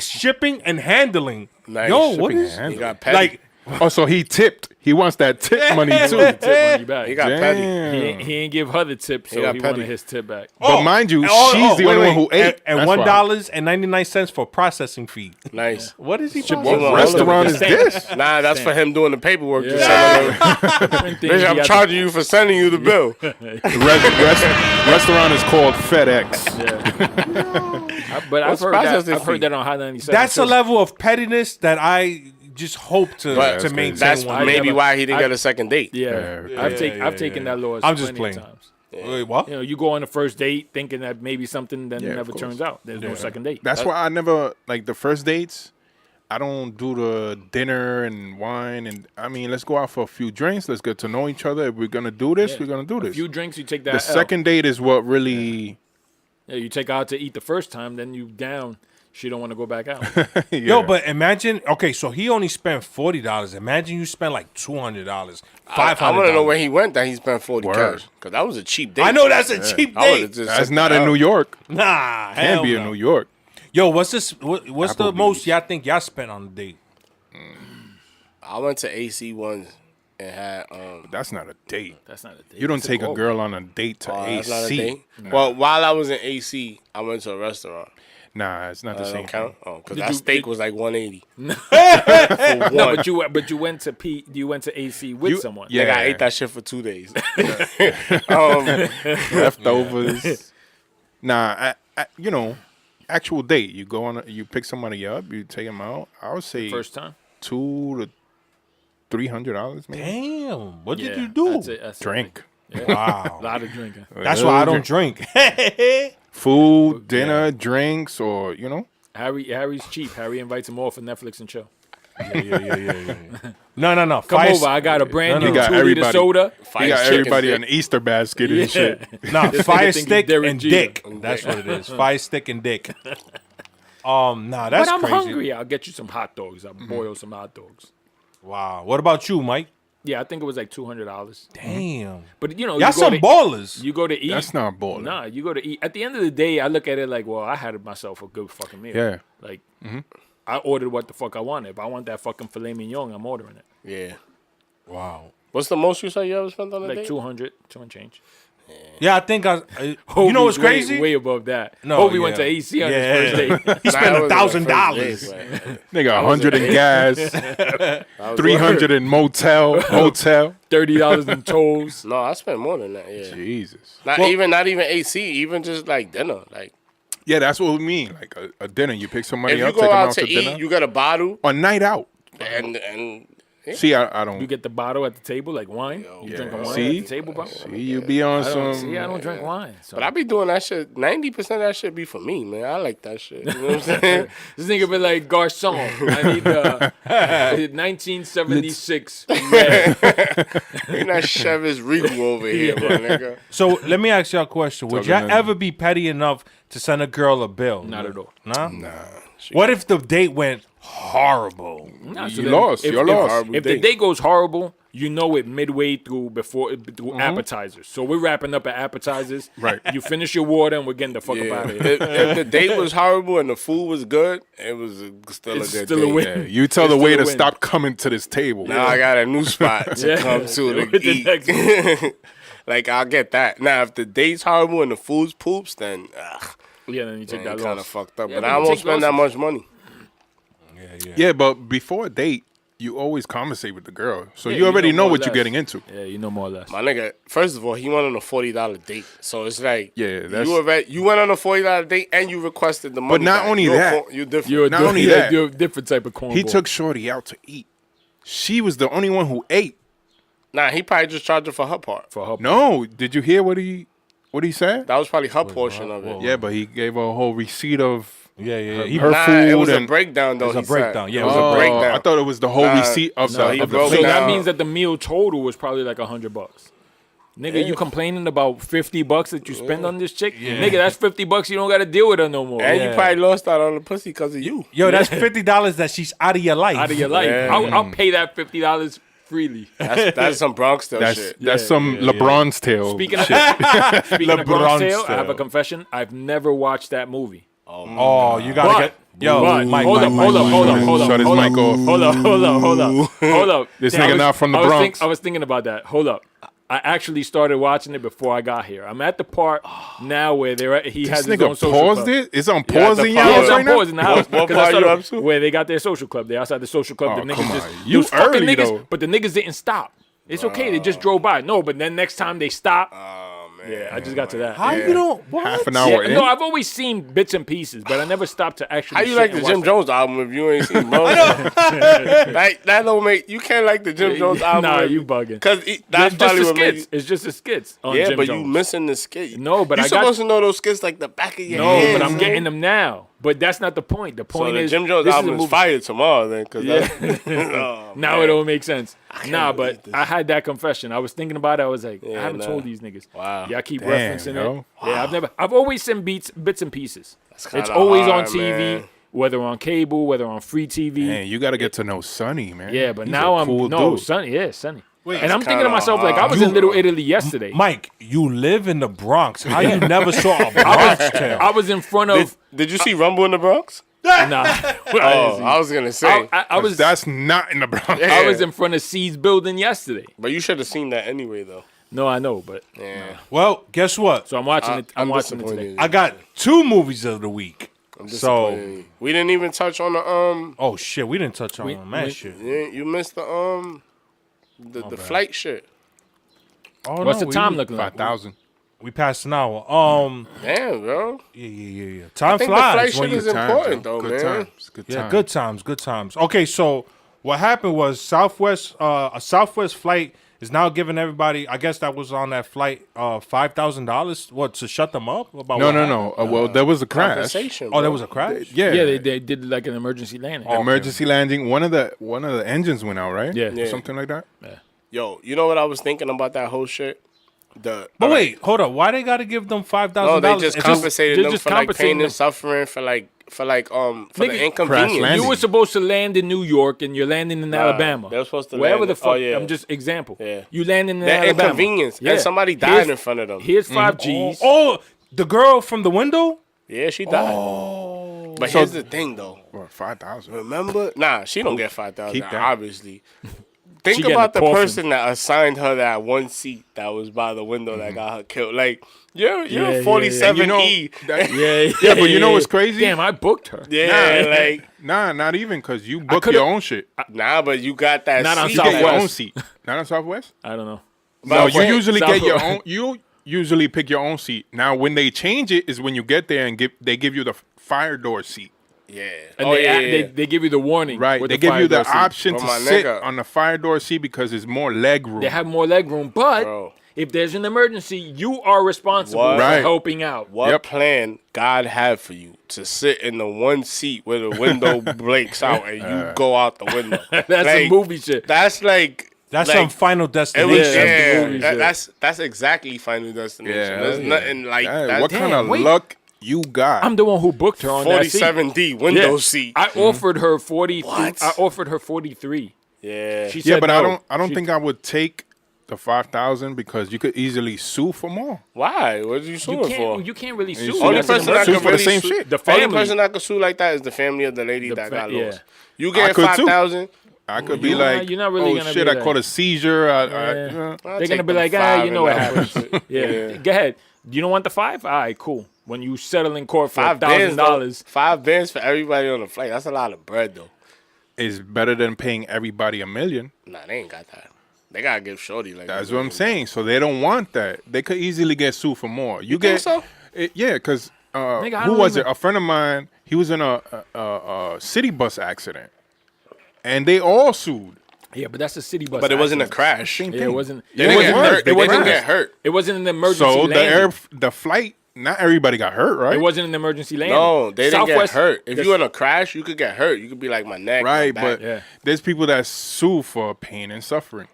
shipping, and handling. Nice. Yo, what Shipping is and He got petty. like? Oh, so he tipped. He wants that tip money too. Tip money back. He got petty. He ain't give her the tip, so got he petty. wanted his tip back. But mind you, she's the only one who ate. And That's why. $1.99 for processing fee. Nice. What is he What talking restaurant is this? Nah, that's for him doing the paperwork. Yeah. Bitch, I'm charging you for sending you the bill. Restaurant is called FedEx. But I've What's heard processing that on High 97. That's too. a level of pettiness that I just hope to But maintain. that's one maybe day. why he didn't get a second date. Yeah, I've taken that law. I'm just plenty playing. of times. Wait, what? You know, you go on a first date thinking that maybe something then Yeah, of never course. turns out. There's no second date. That's why I never like the first dates. I don't do the dinner and wine and I mean, let's go out for a few drinks. Let's get to know each other. If we're gonna do this, we're gonna do A this. few drinks, you take that. The second date is what really. Yeah, you take her out to eat the first time, then you down. She don't want to go back out. Yeah. Yo, but imagine. Okay, so he only spent $40. Imagine you spend like $200, $500. I want to know where he went that he spent 40 Word. cash. Because that was a cheap date. I know that's a cheap I would've date. just That's said, not in New York. Nah, Can't hell be no. in New York. Yo, what's this? What's the Applebee's. most y'all think y'all spent on a date? I went to AC once and had. That's not a date. That's not a date. You don't It's take a walk. girl on a date to that's AC. not a date. Well, while I was in AC, I went to a restaurant. Nah, it's not the That same. don't count. Oh, because Did that you- steak was like $180. No, One. but you went to You went to AC with someone. yeah. Nigga, I ate that shit for 2 days. Leftovers. Nah, you know, actual date. You go on, you pick somebody up, you take them out. I would say First time. $200 to $300 maybe. Damn, what did Yeah, you do? that's it. Drink, A Wow, lot of drinking. that's why I don't drink. food, dinner, drinks, or you know. Harry's cheap. Harry invites him all for Netflix and chill. Yeah. No. Come Fire- over. I got a brand No, new no. You got 2-liter everybody. soda. You got chicken everybody dick. an Easter basket and shit. Nah, This fire nigga think stick he's Derek and Jeter. dick. That's what it is. Fire stick and dick. Nah, But that's I'm crazy. hungry. I'll get you some hot dogs. I'll boil some hot dogs. Wow. What about you, Mike? Yeah, I think it was like $200. Damn. But you know, Y'all you go some to, ballers. you go to eat. That's not balling. Nah, you go to eat. At the end of the day, I look at it like, well, I had myself a good fucking meal. Yeah. Like, I ordered what the fuck I wanted. If I want that fucking filet mignon, I'm ordering it. Yeah. Wow. What's the most you say you ever spent on a Like date? 200 and change. Yeah, I think you Hobie know what's way- crazy? Way above that. No, Hobie went to yeah. AC on Yeah. his first date. He spent Nah, it wasn't the $1,000. first date, but Nigga, 100 in gas, 300 in hotel. $30 in tolls. No, I spent more than that. Yeah. Jesus. Not even AC. Even just like dinner. Like Yeah, that's what we mean. Like a dinner. You pick somebody if you up, go take them out out to to eat, dinner. you get a bottle On night out. and See, I don't. You get the bottle at the table like wine. You drink a wine See? at the table, bro. See, you be on some. I don't drink wine. So. But I be doing that shit. 90% of that shit be for me, man. I like that shit. You know what I'm saying? This nigga be like, Garçon, I need the 1976 red. Ain't that Chevis Regal over here, my nigga. So let me ask y'all a question. Would Talking y'all in- ever be petty enough to send a girl a bill? Not at all. Nah? What if the date went horrible? Nah, so You then lost. You're lost. If the day goes horrible, you know it midway through appetizers. So we're wrapping up at appetizers. Right. You finish your water and we're getting the fuck up out of here. If the date was horrible and the food was good, it was still It's a good still a date. win. Yeah, you tell It's the still a waiter win. stop coming to this table. Now I got a new spot to Yeah. come to With the next to eat. Like I'll get that. Now if the date's horrible and the food's poops, then Yeah, then you take that kind of loss. fucked up. Yeah, but but I you won't take spend that losses. much money. Yeah, but before a date, you always conversate with the girl, so Yeah, you already know more or what you're less. getting into. Yeah, you know more or less. My nigga, first of all, he went on a $40 date, so it's like Yeah, that's- you went on a $40 date and you requested the money. But not back. only You're that, you're different. You're Not only that, you're a different type of cornball. he took Shorty out to eat. She was the only one who ate. Nah, he probably just charged her for her part. for her. No, did you hear what he said? That was probably her portion of it. Yeah, but he gave her a whole receipt of Yeah. her Nah, food. it was a and, breakdown though. It was a he said. breakdown. Yeah, it was a breakdown. I thought it was the whole receipt of no, the, he of the broke So food. that down. means that the meal total was probably like $100. Nigga, you complaining about $50 that you spend on this chick? Nigga, that's $50 you don't got to deal with her no more. And you probably lost out on the pussy because of you. Yo, that's $50 that she's out of your life. Out of your life. Yeah. I'll pay that $50 freely. That's some Bronx style That's shit. some LeBron's tale. Speaking of shit. speaking of Bronx Tale, I style. have a confession. I've never watched that movie. Oh, you gotta But, get. Yo, but Mike, hold Mike, up, Mike, hold up, Mike, hold up, Mike. hold up, Shut his hold mic up, off. hold up. This Damn, nigga not from the Bronx. I was thinking about that. Hold up. I actually started watching it before I got here. I'm at the part now where he has This his own nigga social paused club. it. It's on Yeah, pause the in your pause. Yeah, house it's right on now. pause in the house. What 'Cause part I you started- up to? Where they got their social club. They outside the social club. Oh, the niggas come just on. You those fucking early, niggas, though. but the niggas didn't stop. It's okay. They just drove by. No, but then next time they stop. Yeah, I just got to that. How you don't? What? Half an Yeah, hour in. no, I've always seen bits and pieces, but I never stopped to actually. How you sit like and the watch Jim it. Jones album if you ain't seen Bronx? that don't make you can't like the Jim Jones album. Nah, you bugging. Because that's It's just probably the what made skits. It's just the skits on Yeah, Jim but Jones. you missing the skit. No, but you I got- supposed to know those skits like the back of your No, hand. but I'm getting them now. But that's not the point. The So point the is Jim Jones this album a is movie. fire tomorrow then. Cause Yeah. oh, Now man. it all makes sense. Nah, believe but this. I had that confession. I was thinking about it. I was like, I Yeah, haven't nah. told these niggas. Wow. Yeah, I keep Damn, referencing yo. it. Yeah, I've always seen bits and pieces. It's kinda always on hard, TV, man. whether on cable, whether on free TV. Man, you got to get to know Sonny, man. Yeah, but He's now a I'm cool no dude. Sonny. Yeah, Sonny. Wait, and I'm it's thinking to kinda myself like I was hard. in Little Italy yesterday. Mike, you live in the Bronx. How you never saw a Bronx Tale? I was in front of. Did you see Rumble in the Bronx? Nah, Oh, I was gonna say. I was. That's not in the Bronx. I was in front of C's building yesterday. But you should have seen that anyway, though. No, I know, but Yeah. Well, guess what? so I'm watching it. I'm watching it disappointed. today. I got 2 movies of the week. I'm So, disappointed. We didn't even touch on the oh shit, we didn't touch on that we- shit. You missed the flight shit. Oh, What's no, the time we, looking like? 5,000. We passed an hour. Damn, bro. Yeah. Time I think the flies. flight when shit you- is important, though, Good man. times. Good Yeah, times. good times. Okay, so what happened was Southwest, a Southwest flight is now giving everybody. I guess that was on that flight, $5,000. What, to shut them up? About No, what no, happened? no. Well, there was a crash. Compensation. Oh, bro. there was a crash. Yeah, Yeah, they did like an emergency landing. emergency landing. One of the engines went out, right? Yeah. Or something like that. Yo, you know what I was thinking about that whole shit? But wait, hold up. Why they got to give them $5,000? No, they just It's compensated they're them just for like compensating pain them. and suffering for Nigga, the inconvenience. landing. You were supposed to land in New York and you're landing in Alabama. they were supposed to Wherever land the in- fuck. oh, yeah. I'm just example. Yeah. You landing in That Alabama. inconvenience. Yeah. And somebody died in front of them. Here's 5 G's. Oh, the girl from the window? Yeah, she died. Oh. But here's the thing, though. Or 5,000. Remember? Nah, she don't get 5,000. Keep that. Obviously. Think She getting about a the coffin. person that assigned her that one seat that was by the window that got her killed. Like you're Yeah, a 47E. Yeah, but you know what's crazy? Damn, I booked her. Yeah, like Nah, not even because you book could've- your own shit. nah, but you got that. Not on seat. You get your Southwest. own seat. Not on Southwest. I don't know. No, you Southwest. usually get your Southwest. own. You usually pick your own seat. Now, when they change it, is when you get there and they give you the fire door seat. Yeah. And oh they, yeah, they give you the warning. Right. with They the give fire you the door seat. option Oh, to my sit nigga. on the fire door seat because it's more leg room. They have more leg room, but Bro. if there's an emergency, you are responsible What? for Right. helping out. What Yep. plan God had for you to sit in the one seat where the window breaks out and you go out the window? That's Like, some movie shit. That's like That's like, some Final It Destination. was, Yeah, yeah, the movie shit. that's exactly Final Destination. Yeah, There's yeah. nothing like Hey, that. what kind of wait. luck you got? I'm the one who booked her on that seat. 47D window Yeah. seat. I offered her 40. What? I offered her 43. Yeah. She yeah, said but no. I don't She- think I would take the 5,000 because you could easily sue for more. Why? What did you sue You her for? can't. You can't really You sue. sue Only That's an person that Sue could for the really same sue, shit. The only family. person that could sue like that is the family of the lady The that fa- got yeah. lost. You I get could too. 5,000. I could be You're like, not- you're not really oh gonna shit, be I like- caught a seizure. They're take gonna be them like, five you know and what that happens. bullshit. Yeah. Go ahead. You don't want the 5? All right, cool. When you settle in court for $5,000. $1,000, $5 for everybody on the flight. That's a lot of bread, though. Is better than paying everybody $1 million. Nah, they ain't got that. They gotta give Shorty like. That's what I'm saying. So they don't want that. They could easily get sued for more. You think get so? Yeah, because Nigga, I who don't was even- it? A friend of mine. He was in a city bus accident, and they all sued. yeah, but that's a city bus. But it wasn't a accident. crash. Same Yeah, thing. it wasn't. They It didn't wasn't. get hurt. They It wasn't. didn't get hurt. It wasn't an emergency. So landing. the flight. Not everybody got hurt, right? It wasn't an emergency landing. No, they didn't Southwest- get hurt. If the- you in a crash, you could get hurt. You could be like my neck, Right, my back. but Yeah. there's people that sue for pain and suffering.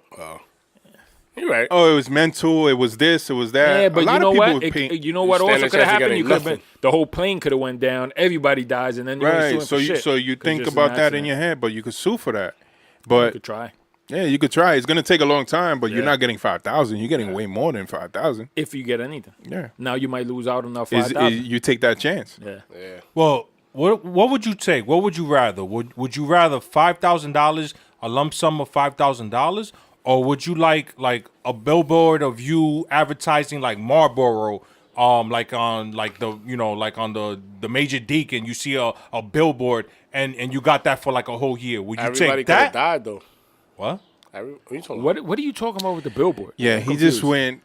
You're right. Oh, it was mental. It was this. It was that. Yeah, but a lot you know of people what? with pain. You know what stand also a could have chance of happened? getting You could have been nothing. the whole plane could have went down. Everybody dies, and then you're Right. suing So for you shit. so you 'Cause think it's about an that in accident. your head, but you could sue for that. You But could try yeah, you could try. It's gonna take a long time, but you're Yeah. not getting 5,000. You're getting way more than 5,000. if you get anything. Yeah. Now you might lose out on that Is 5,000. you take that chance? Yeah. Well, what would you take? What would you rather? Would you rather $5,000, a lump sum of $5,000, or would you like a billboard of you advertising like Marlboro, like on like the like on the Major Deacon, you see a billboard and you got that for like a whole year? Would you Everybody take could have that? died though. What? What are you talking about? What are you talking about with the billboard? Yeah, I'm he just confused. went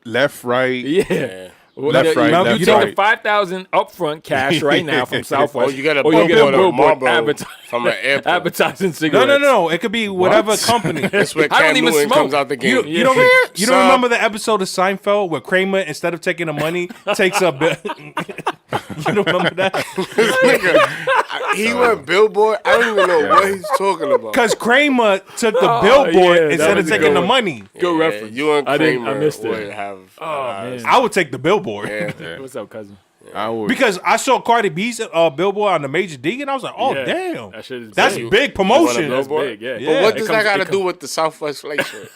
left, right. Yeah. Well, Left, right, you left, take the right. 5,000 upfront cash right now from Southwest. Oh, you got a or you get a billboard of billboard Marlboro from an airport. advertising No, cigarettes. no. It could be whatever company. That's where I don't Cam even Newton smoke. comes out the game. You don't Sir. remember the episode of Seinfeld where Kramer, instead of taking the money, takes a bill? You don't remember that? He went billboard. I don't even know what he's talking about. Because Kramer took the Oh, billboard yeah, that instead of was a taking good the one. money. Good reference. You and I Kramer missed it. would have. Oh, man. I would take the billboard. What's up, cousin? I would. Because I saw Cardi B's billboard on the Major D, and I was like, "Oh Yeah, damn, that shit is that's big. big promotion." That's Billboard? big, yeah. Yeah. But what It does comes- that got it to do comes- with the Southwest flight shirt?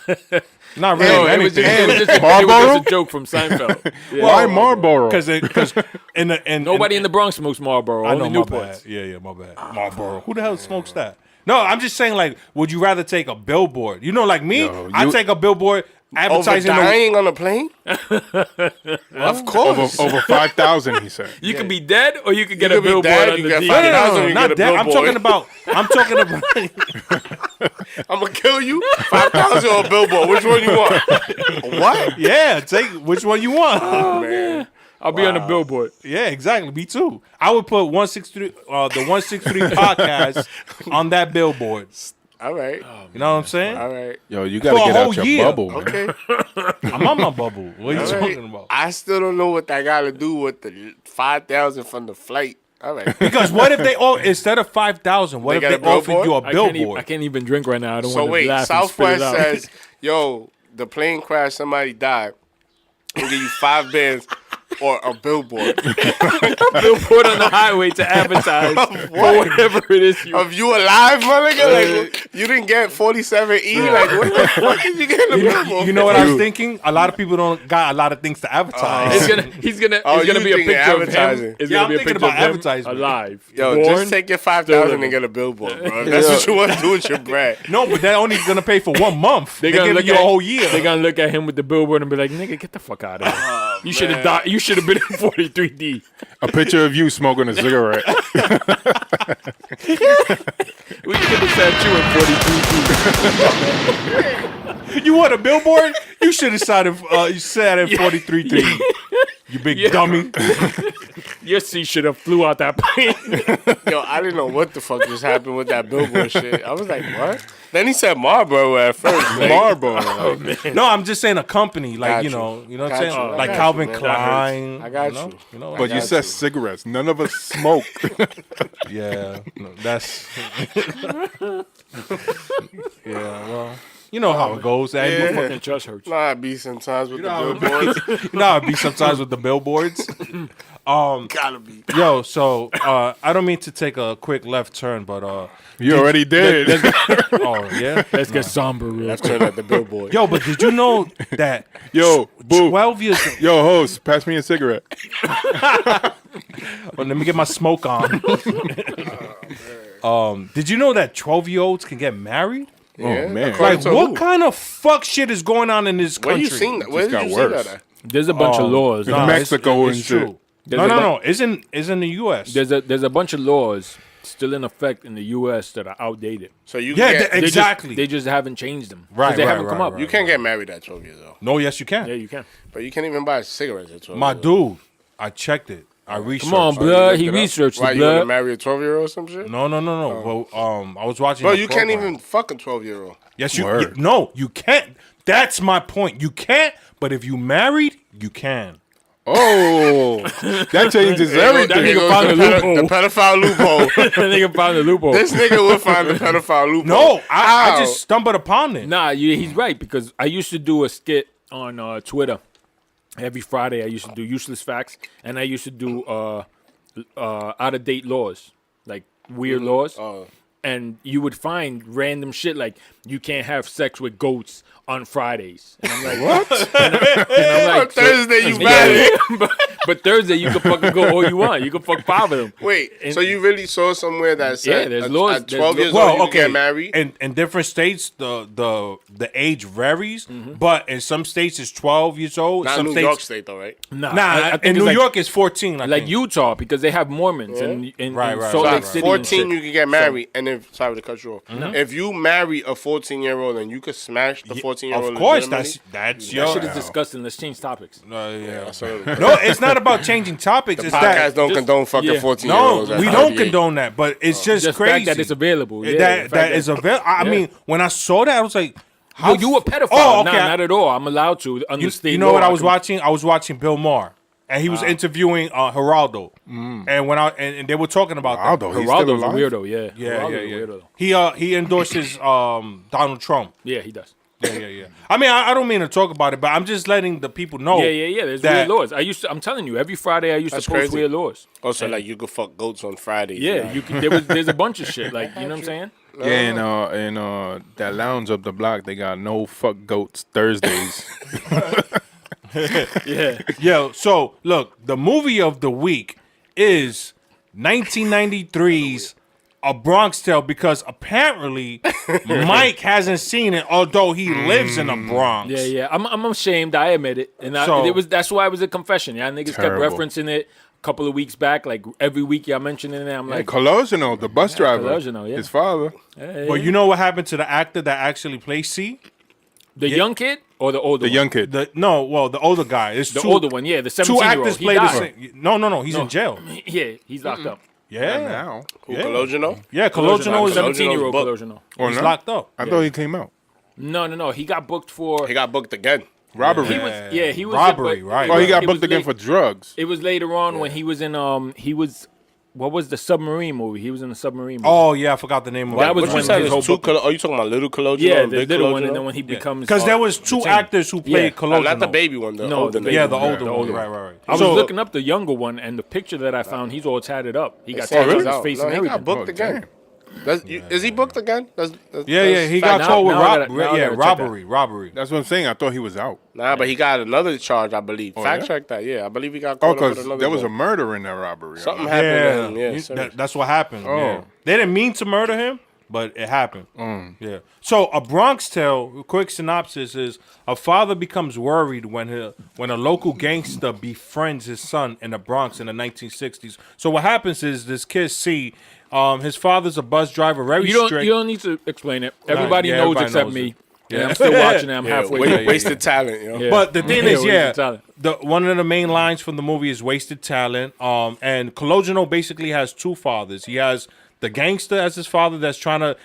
Not really No, it was anything. just Marlboro? a joke from Seinfeld. Yeah. Why Marlboro? Because in Nobody in the Bronx smokes Marlboro. I know, Only my bad. Newports. Yeah, my bad. Marlboro. Who the hell smokes that? No, I'm just saying, like, would you rather take a billboard? You know, like me, Yo, I you- take a billboard Over advertising. dying on a plane? Of course. over 5,000, he said. You could be dead, or you could get You a could be billboard dead, on you the get D. No, no, no, 5,000, you not get a that. I'm billboard. talking about. I'm gonna kill you. 5,000 on a billboard. Which one you want? What? Yeah, take which one you want. Man. I'll be on the billboard. Yeah, exactly. Me too. I would put 163, the 163 podcast on that billboard. All right. You know what I'm saying? All right. Yo, you gotta For a get out whole your year. bubble, man. Okay. I'm on my bubble. What are you All right. talking about? I still don't know what that got to do with the 5,000 from the flight. All right. Because what if they instead of 5,000, what They if got they a offered you a I billboard? can't even drink right now. I don't So want to wait, laugh and spit it Southwest out. says, "Yo, the plane crashed. Somebody died. We'll give you 5 bands or a billboard billboard on the highway to advertise for whatever it is you. of you alive, my nigga. Like you didn't get 47E. Like what the fuck did you get in a billboard? You know what I was thinking? A lot of people don't got a lot of things to advertise. He's gonna Oh, it's gonna you be a thinking picture of him. advertising. It's Yeah, gonna I'm be a thinking picture about of him advertisement. alive. Yo, Born, just take your 5,000 living. and get a billboard, bro. That's what you want to do with your bread. No, but they're only gonna pay for 1 month. They're gonna giving look you a at- whole year. They're gonna look at him with the billboard and be like, "Nigga, get the fuck out of here. You should have died. You should have been in 43D. A picture of you smoking a cigarette. We could have sat you in 43D." You want a billboard? You should have sat in 43.3. You big dummy. Your seat should have flew out that plane. Yo, I didn't know what the fuck just happened with that billboard shit. I was like, what? Then he said Marlboro at first. Like, Marlboro. No, I'm just saying a company, like Got you you. know what I'm Got saying, you. I like got Calvin you, man. Klein. I got you know? you. You know, But got you said you. cigarettes. None of us smoke. yeah, no, that's yeah. Well, you know how it goes. Yeah. Yeah. Fucking chest hurts. nah, I be sometimes with know the how it billboards. You know how it be sometimes with the billboards. Gotta be. Yo, so I don't mean to take a quick left turn, but You already did. oh yeah. Let's get somber real Let's quick. turn at the billboard. Yo, but did you know that Yo, boo. 12 years? Yo, host, pass me a cigarette. Well, let me get my smoke on. Did you know that 12-year-olds can get married? Yeah, man. according Like, to what who? kind of fuck shit is going on in this Where country? you seen that? Where did got you see worse. that at? There's a bunch of laws. Nah, Mexico it's and shit. true. There's No. a It's in the U.S. There's a bunch of laws still in effect in the U.S. that are outdated. So you Yeah, get, exactly. They just haven't changed them. 'Cause Right, they right, haven't come right, up. right. you can't get married at 12 years old. No, yes, you can. Yeah, you can. But you can't even buy cigarettes at 12 My years old. dude, I checked it. I researched. Come on, So you blood. looked He it up? researched Why the you want to blood. marry a 12-year-old or some shit? No. Well, I was watching. Bro, the you can't program. even fuck a 12-year-old. Yes, you. Word. No, you can't. That's my point. You can't. But if you married, you can. Oh, that changes everything. That nigga found the loophole. The pedophile loophole. That nigga found the loophole. This nigga will find the pedophile loophole. No, I How? just stumbled upon it. Nah, he's right because I used to do a skit on Twitter every Friday. I used to do useless facts, and I used to do out of date laws, like weird laws. Oh. And you would find random shit like you can't have sex with goats on Fridays. And I'm like, what? And I'm like, Thursday you married. but Thursday you can fucking go all you want. You can fuck 5 of them. Wait, And- so you really saw somewhere that said there's at, laws- at 12 there's years Well, old you okay. can get married? In different states, the age varies, but in some states it's 12 years old. Not some New states, York State though, right? Nah, Nah, I think in it's New like, York it's 14. I like think. Utah because they have Mormons in Right, right, Salt right, Lake right. City. 14 and you shit. can get married, and if sorry to cut you off, if you marry a 14-year-old and you could smash the 14-year-old, Of course, legitimately, that's That your. shit is disgusting. Let's change topics. Yeah. so No, it's not about changing topics. It's podcast that don't condone fucking yeah. 14-year-olds. no, at we don't 38. condone that, but it's just Just the crazy fact that it's available. Yeah, the that fact that is available. I Yeah. mean, when I saw that, I was like, Oh, you a pedophile? Oh, okay. Nah, not at all. I'm allowed to You, understand. you know what I was watching? I was watching Bill Maher, and he was interviewing Geraldo, and when and they were talking about that. Geraldo, he's still Geraldo's a alive? weirdo. Yeah, Yeah, Geraldo's yeah, a yeah. weirdo. He endorses Donald Trump. Yeah, he does. Yeah. I mean, I don't mean to talk about it, but I'm just letting the people know. Yeah. There's that- weird laws. I'm telling you, every Friday I used That's to post crazy. weird laws. Also, like you could fuck goats on Fridays. Yeah, you can. There's a bunch of shit. Like you know what I'm saying? Yeah, and that lounge up the block, they got no fuck goats Thursdays. Yeah. Yo, so look, the movie of the week is 1993's A Bronx Tale because apparently Mike hasn't seen it, although he lives in the Bronx. Yeah. I'm ashamed. I admit it, and So- that's why it was a confession. Yeah, niggas Terrible. kept referencing it a couple of weeks back. Like every week, y'all mentioning it. I'm like, Colosino, the bus driver, Colosino, yeah. his father. hey, But you know what happened to the actor that actually plays C? the young kid or the older The one? young kid. The older guy. It's The two, older one, yeah, the 17 Two year old. actors He play the died. same. No, he's in jail. Yeah, he's locked up. Yeah, Now. Who, Yeah. Cologino? yeah. Cologino is 17-year-old booked. Cologino. Or he's not? locked up. I thought he came out. No. He got booked for. He got booked again. Robbery. He was. Yeah, he was Robbery, but right. it Oh, he was- got it booked was again late- for drugs. It was later on when he was in. He was. What was the submarine movie? He was in the submarine movie. Oh yeah, I forgot the name of That it. was What you when said his is whole two book- Are you talking about little Cologino? yeah, and the big little Cologino? one, and then when he becomes. Because there was two the actors who played Cologino. Not the baby one. The No, older the nigga. baby Yeah, the one. older The one. older Right. I was So- looking up the younger one, and the picture that I found, he's all tatted up. He got Said tattoos he's on his out. face No, and he everything. got booked again. Is he booked again? Yeah, he got Now- caught with now I gotta- now I gotta check that. robbery. That's what I'm saying. I thought he was out. Nah, but he got another charge, I believe. Fact yeah? check that. Yeah, I believe he got Oh, caught up with because another. there was a one. murder in that robbery. Something happened to him. Yeah, You- serious. that's what happened. Oh. Yeah. They didn't mean to murder him, but it happened. Yeah. So A Bronx Tale, quick synopsis is a father becomes worried when a local gangster befriends his son in the Bronx in the 1960s. So what happens is this kid C, his father's a bus driver, very You strict. don't need to explain it. Everybody yeah, knows everybody except knows me. it. Yeah, Yeah. I'm still watching it. I'm Yeah, halfway. wa- through. wasted talent, yo. Yeah. But the thing is, wasted yeah, talent. one of the main lines from the movie is wasted talent. And Cologino basically has two fathers. He has the gangster as his father that's trying to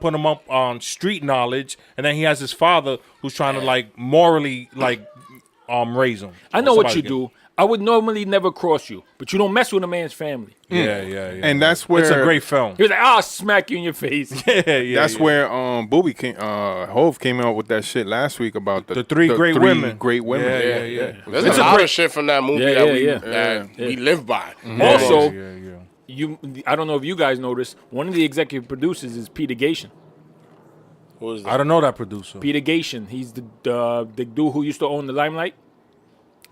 put him up on street knowledge, and then he has his father who's trying to morally raise him. I know what you Somebody do. I would normally never cross you, but you don't mess with a man's family. Yeah. And that's where It's a great film. He was like, "I'll smack you in your face." That's where Booby came. Hove came out with that shit last week about the three great women. Great women. Yeah. There's It's a a lot great- of shit from that movie Yeah, that yeah, we live by. Also, Yeah. I don't know if you guys noticed, one of the executive producers is Peter Gation. What was that? I don't know that producer. Peter Gation, he's the dude who used to own the Limelight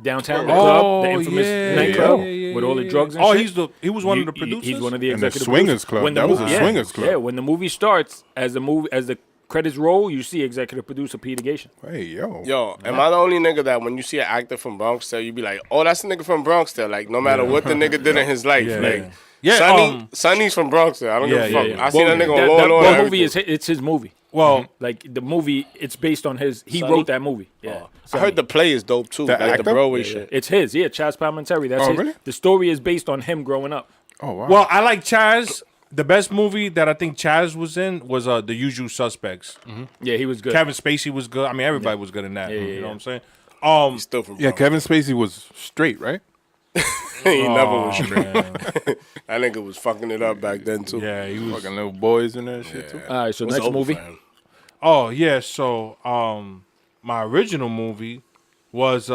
downtown, the Oh, club, the infamous yeah, nightclub. yeah. with all the drugs and Oh, shit. he was one of the producers. He's one of the And the executive Swingers producers. Club. When the That was movie- a Swingers Club. Yeah, when the movie starts, as the credits roll, you see executive producer Peter Gation. Hey, yo. Yo, am I the only nigga that when you see an actor from Bronx Tale, you be like, oh, that's a nigga from Bronx Tale. Like, no matter what the nigga did in his life. Yeah. Like, Yeah, Sonny's from Bronx Tale. I don't give a fuck. I seen that nigga on That, Law and Order. that movie it's his movie. Well, Like the movie, it's based on his. He Sonny? wrote that movie. Yeah, I heard the play is dope too. The Like the actor? Broadway Yeah, shit. it's his. Yeah, Chaz Palminteri. That's Oh, his. really? The story is based on him growing up. Oh, wow. well, I like Chaz. The best movie that I think Chaz was in was The Usual Suspects. Yeah, he was good. Kevin Spacey was good. I mean, everybody was good in that. You know what I'm saying? He's still from yeah, Bronx. Kevin Spacey was straight, right? He never was Oh, straight. man. That nigga was fucking it up back then too. Yeah, he was. Fucking little boys and that shit, too. All right, so What's next over movie. for him? Oh yeah, so my original movie was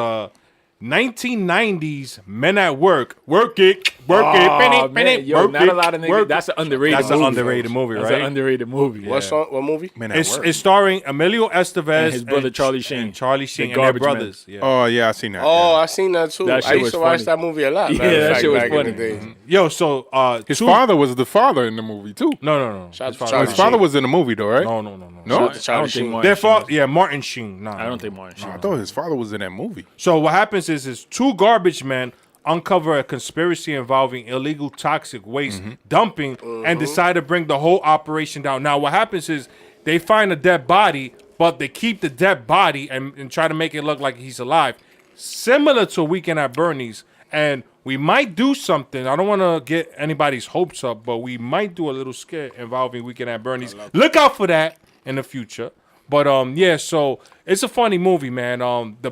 1990s Men at Work. Work it, Oh, penny, man, yo, work not it, a lot of work niggas. That's an underrated. That's movie, an underrated folks. movie, That's right? an underrated movie. What song? What movie? Man at It's, work. it's starring Emilio Estevez And his brother Charlie Sheen. and Charlie Sheen The and their Garbage Man. brothers. Yeah. Oh, yeah, I seen that. Oh, yeah. I seen that too. That I shit used was to watch funny. that movie a lot. Yeah, matter of that fact, shit was back in funny. the days. Yo, so His father was the father in the movie, too. No. Shout out to His Charlie His father Sheen. was in the movie, though, right? No. No? Shout out to I Charlie don't think Sheen. Martin Their Sheen father, was- yeah, Martin Sheen. Nah, I don't think Martin Sheen. I thought his father was in that movie. So what happens is two garbage men uncover a conspiracy involving illegal toxic waste dumping and decide to bring the whole operation down. Now what happens is they find a dead body, but they keep the dead body and try to make it look like he's alive. Similar to Weekend at Bernie's. And we might do something. I don't want to get anybody's hopes up, but we might do a little skit involving Weekend at Bernie's. Look out for that in the future. But yeah, so it's a funny movie, man. The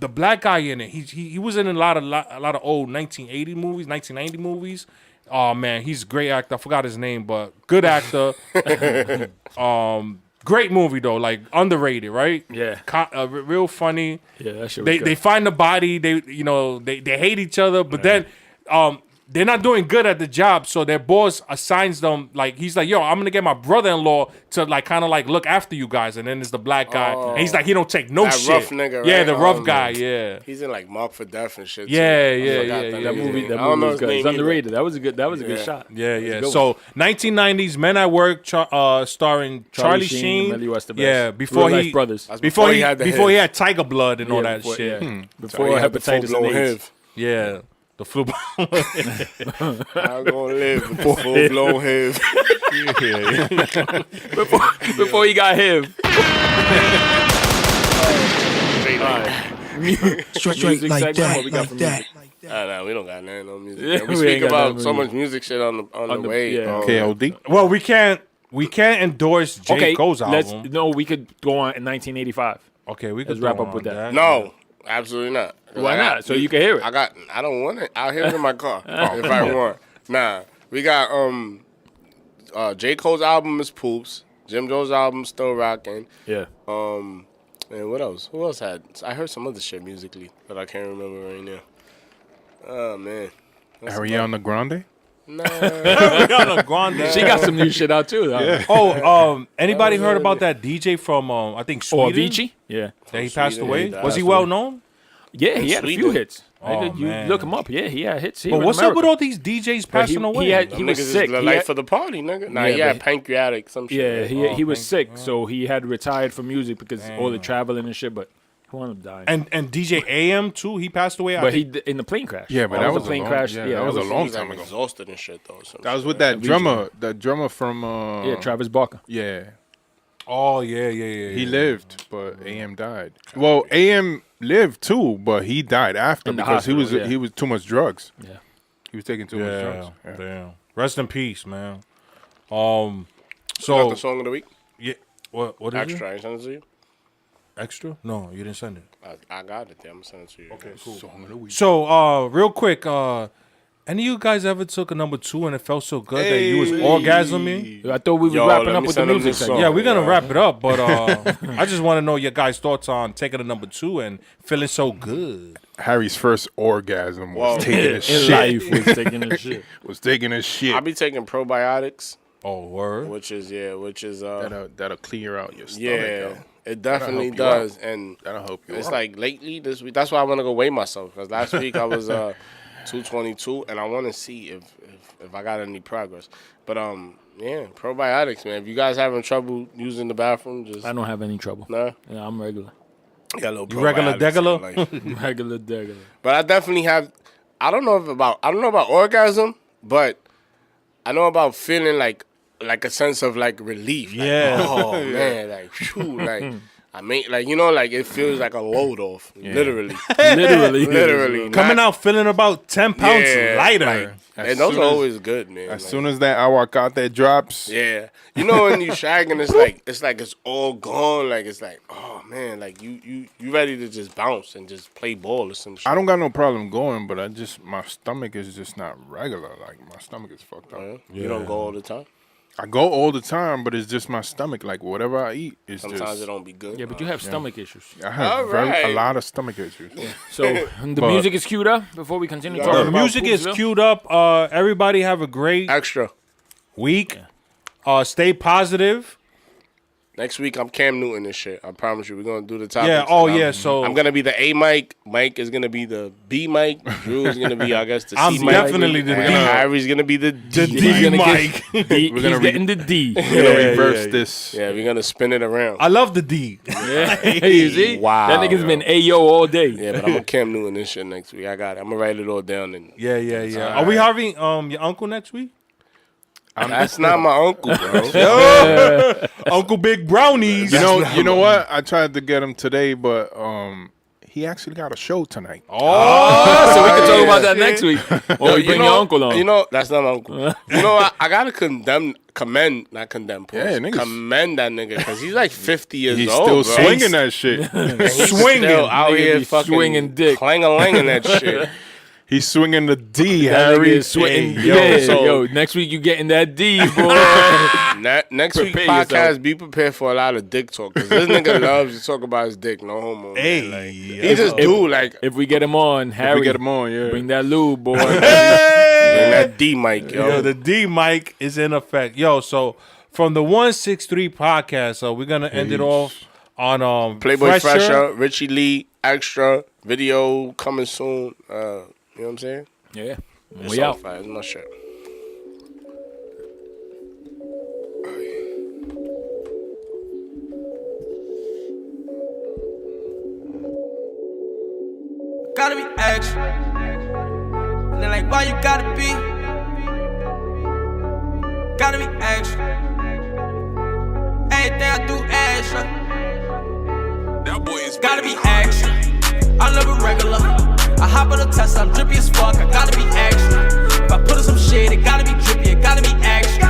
black guy in it, he was in a lot of old 1980 movies, 1990 movies. Oh man, he's a great actor. I forgot his name, but good actor. Great movie though, like underrated, right? Yeah. Real funny. Yeah, that shit was They good. find the body. They hate each other, but then they're not doing good at the job, so their boss assigns them, like, he's like, yo, I'm gonna get my brother-in-law to like kind of like look after you guys, and then there's the black guy, and he's like, he don't take no That shit. rough nigga, Yeah, right? the Oh, rough man. guy, yeah. He's in like Mark for Death and shit. Yeah, too. yeah, I forgot yeah, that yeah. That nigga's movie, name. that I don't movie know was his good. name It's either. underrated. That was a good Yeah. shot. Yeah, yeah. a good So 1990s Men at Work, starring Charlie Sheen, Sheen. Emilio Estevez. Yeah, before Real life he brothers. That's before he had the before he HIV. had Tiger Blood and all Yeah, that before- shit. yeah. Before So he had the hepatitis and full-blown AIDS. HIV. Yeah, the flu. I'm gonna live with the full blown HIV. Before he got HIV. Straight Music like segment, that, what we got like from that. Nah, we don't got nothing on music. Yeah, man. we We speak ain't got about nothing so on much music shit on the way. yeah. KLD. Well, we can't endorse J. Okay, Cole's let's album. no. We could go on in 1985. Okay, we could let's wrap throw up with on that. No, absolutely not. Why not? So you can hear it. I don't want it. I'll hear it in my car if I want. Nah, we got J. Cole's album is Poops. Jim Jones' album Still Rockin'. Yeah. And what else? Who else had? I heard some other shit musically, but I can't remember right now. Oh man. That's Ariana Grande. Nah. Ariana Grande. She got some new shit out too. Though. Oh, anybody heard about that DJ from I think Or Sweden? Avicii. Yeah. That he passed Sweden, away. he died. Was he Passed well away. known? Yeah, he had a few Sweden. hits. Oh, You man. look him up. Yeah, he had hits. Here But in what's up America. with all these DJs But passing away? he was Niggas is sick. the He life had- for the party, nigga. Nah, Yeah, he had but- pancreatic, some Yeah, shit. he was thank sick, so he had retired from music because all the traveling and shit. But he wound up dying. and DJ AM too. He passed away. I But think. he in the plane crash. Yeah, but that was a plane a long, crash. Yeah, Yeah, that was a He long was, like, time ago. exhausted and shit though. That was with that drummer, from. Yeah, Travis Barker. Yeah, Oh yeah. he lived, but AM died. Well, AM lived too, but he died after In the because hospital, yeah. he was too much drugs. Yeah. He was taking too much Yeah, drugs. damn. Rest in peace, man. Got So the song of the week. yeah, what is it? Extra. I sent it to you. Extra? No, you didn't send it. I got it there. I'm gonna send it to you. Okay, cool. Song of the week. So, real quick, any of you guys ever took a number 2 and it felt so good that you was orgasming? I thought we were Yo, wrapping let up me with the send him music this segment. song. Yeah, we're gonna Yeah. wrap it up, but I just want to know your guys' thoughts on taking a number 2 and feeling so good. Harry's first orgasm was Whoa. taking a In shit. life was taking a shit. Was taking a shit. I be taking probiotics, Oh, word. which is That'll clear out your stomach. yeah, yo. it definitely help you out. does, and That'll help you. it's out. like lately this week. That's why I want to go weigh myself because last week I was 222, and I want to see if I got any progress. But yeah, probiotics, man. If you guys having trouble using the bathroom, just I don't have any trouble. nah. Yeah, I'm regular. Got a little You regular probiotics in degular? life. Regular. But I definitely have. I don't know about orgasm, but I know about feeling like a sense of like relief. Like, Yeah. oh man, like phew, like I mean, like you know, like it feels like a load off. Literally. Literally. Coming out feeling about 10 pounds Yeah, lighter. And those are always good, man. As like, soon as that aguacate drops, yeah, you know when you shagging, it's like it's all gone. Like it's like, oh man, like you ready to just bounce and just play ball or some shit. I don't got no problem going, but my stomach is just not regular. Like my stomach is fucked up. You don't go all the time. I go all the time, but it's just my stomach. Like whatever I eat, it's Sometimes just. it don't be good. Yeah, but you have stomach issues. I have All right. a lot of stomach issues. So the music is queued up before we continue talking The about music is Poopsville? queued up. Everybody have a great Extra. week. Stay positive. Next week I'm Cam Newton and shit. I promise you, we're gonna do the topics. Yeah. Oh, and yeah. So I'm gonna be the A mic. Mike is gonna be the B mic. Drew is gonna be, I guess, the I'm C mic. definitely the and D. Harry's gonna be the the D. D gonna mic. He's getting the D. We're gonna reverse yeah. this. Yeah, we're gonna spin it around. I love the D. You see? Wow. That nigga's been Ayo all day. Yeah, but I'm gonna Cam Newton and shit next week. I got it. I'm gonna write it all down. And Yeah. Are we having your uncle next week? that's not my uncle, bro. Uncle Big Brownies. You know what? I tried to get him today, but he actually got a show tonight. Oh, so we can talk about that next week. Or you bring your uncle on. You know, that's not my uncle. You know, I gotta commend that nigga because he's like 50 years He's old, still bro. swinging that shit. He's swinging. still out Nigga here be fucking swinging dick. clang-a-langing that shit. He's swinging the D, That nigga Harry. is sweating. Hey, Yo, next week you getting that D, boy. Next week's Prepare podcast, yourself. be prepared for a lot of dick talk because this nigga loves to talk about his dick. No homo. man. Hey. Like, he just do like If we get him on, Harry, we get him on, yeah. bring that lube, boy. bring that D mic, yo. Yo, the D mic is in effect. Yo, so from the 163 podcast, so we're gonna end it off on Playboy Fresher, Richie Lee, extra video coming soon. You know what I'm saying? Yeah. It's We all out. fire. It's my shit. Gotta be extra. And they're like, why you gotta be? Gotta be extra. Everything I do extra. That boy is gotta be extra. I live a regular. I hop on the test, I'm drippy as fuck. I gotta be extra. If I put on some shit, it gotta be drippy, it gotta be extra.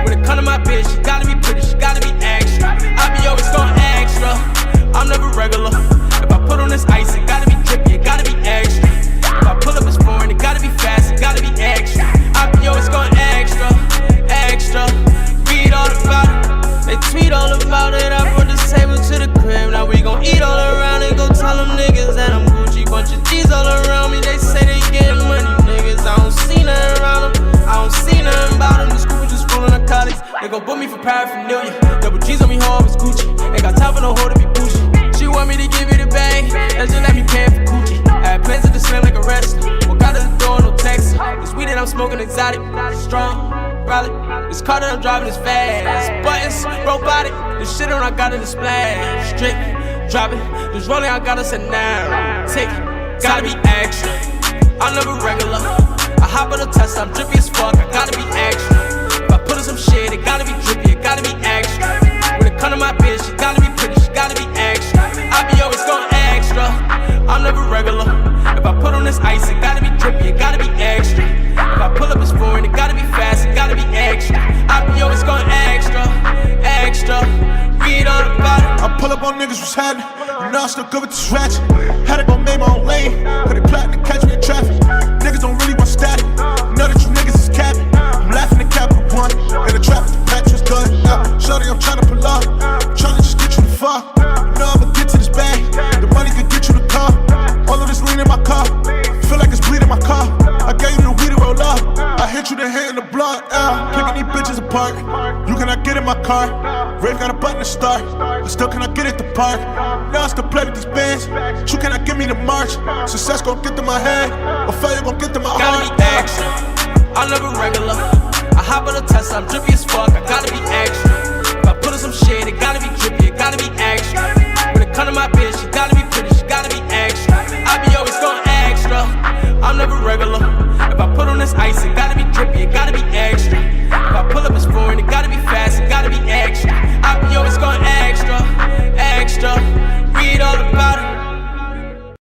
When it come to my bitch, she gotta be pretty, she gotta be extra. I be always going extra. I'm never regular. If I put on this ice, it gotta be drippy, it gotta be extra. If I pull up this foreign, it gotta be fast, it gotta be extra. I be always going extra, extra. Read all about it, they tweet all about it. I brought this table to the crib, now we gon' eat all around and go tell them niggas that I'm Gucci. Bunch of G's all around me, they say they getting money, niggas. I don't see nothing around them, I don't see nothing about them. The school just full of narcotics, they gon' book me for paraphernalia. Double G's on me hard with Gucci, ain't got time for no hoe to be pushy. She want me to give you the bag, that's just let me pay for coochie. I had plans to slam like a wrestler, walk out of the door, no text. This weed that I'm smoking exotic, strong, probably. This car that I'm driving is fast, buttons, robotic. This shit on I got in the splash, strict, drop it. This rolling I got us a now, tick, gotta be extra. I live a regular, I hop on the test, I'm drippy as fuck, I gotta be extra. If I put on some shit, it gotta be drippy, it gotta be extra. When it come to my bitch, she gotta be pretty, she gotta be extra. I be always going extra, I'm never regular. If I put on this ice, it gotta be drippy, it gotta be extra. If I pull up this foreign, it gotta be fast, it gotta be extra. I be always going extra, extra. Read all about it. I pull up on niggas what's happening. You know I'm still good with this ratchet. Had to go make my own lane. Cause they plotting to catch me in traffic. Niggas don't really want static. Know that you niggas is capping. I'm laughing at Capital One. In the traffic, the petrol's good. Shorty, I'm tryna pull up. Tryna just get you the fuck. You know I'ma get to this bag. The money can get you the car. All of this lean in my car. Feel like it's bleeding my car. I gave you the weed to roll up. I hit you the hit in the blunt. Picking these bitches apart. You cannot get in my car. Rafe got a button to start. but still can I get at the park? Now I still play with these bands. You cannot give me the march. Success gon' get to my head, or failure gon' get to my heart. Gotta be action. I live a regular. I hop on a Tesla, I'm drippy as fuck. I gotta be action. If I put in some shit, it gotta be drippy, it gotta be action.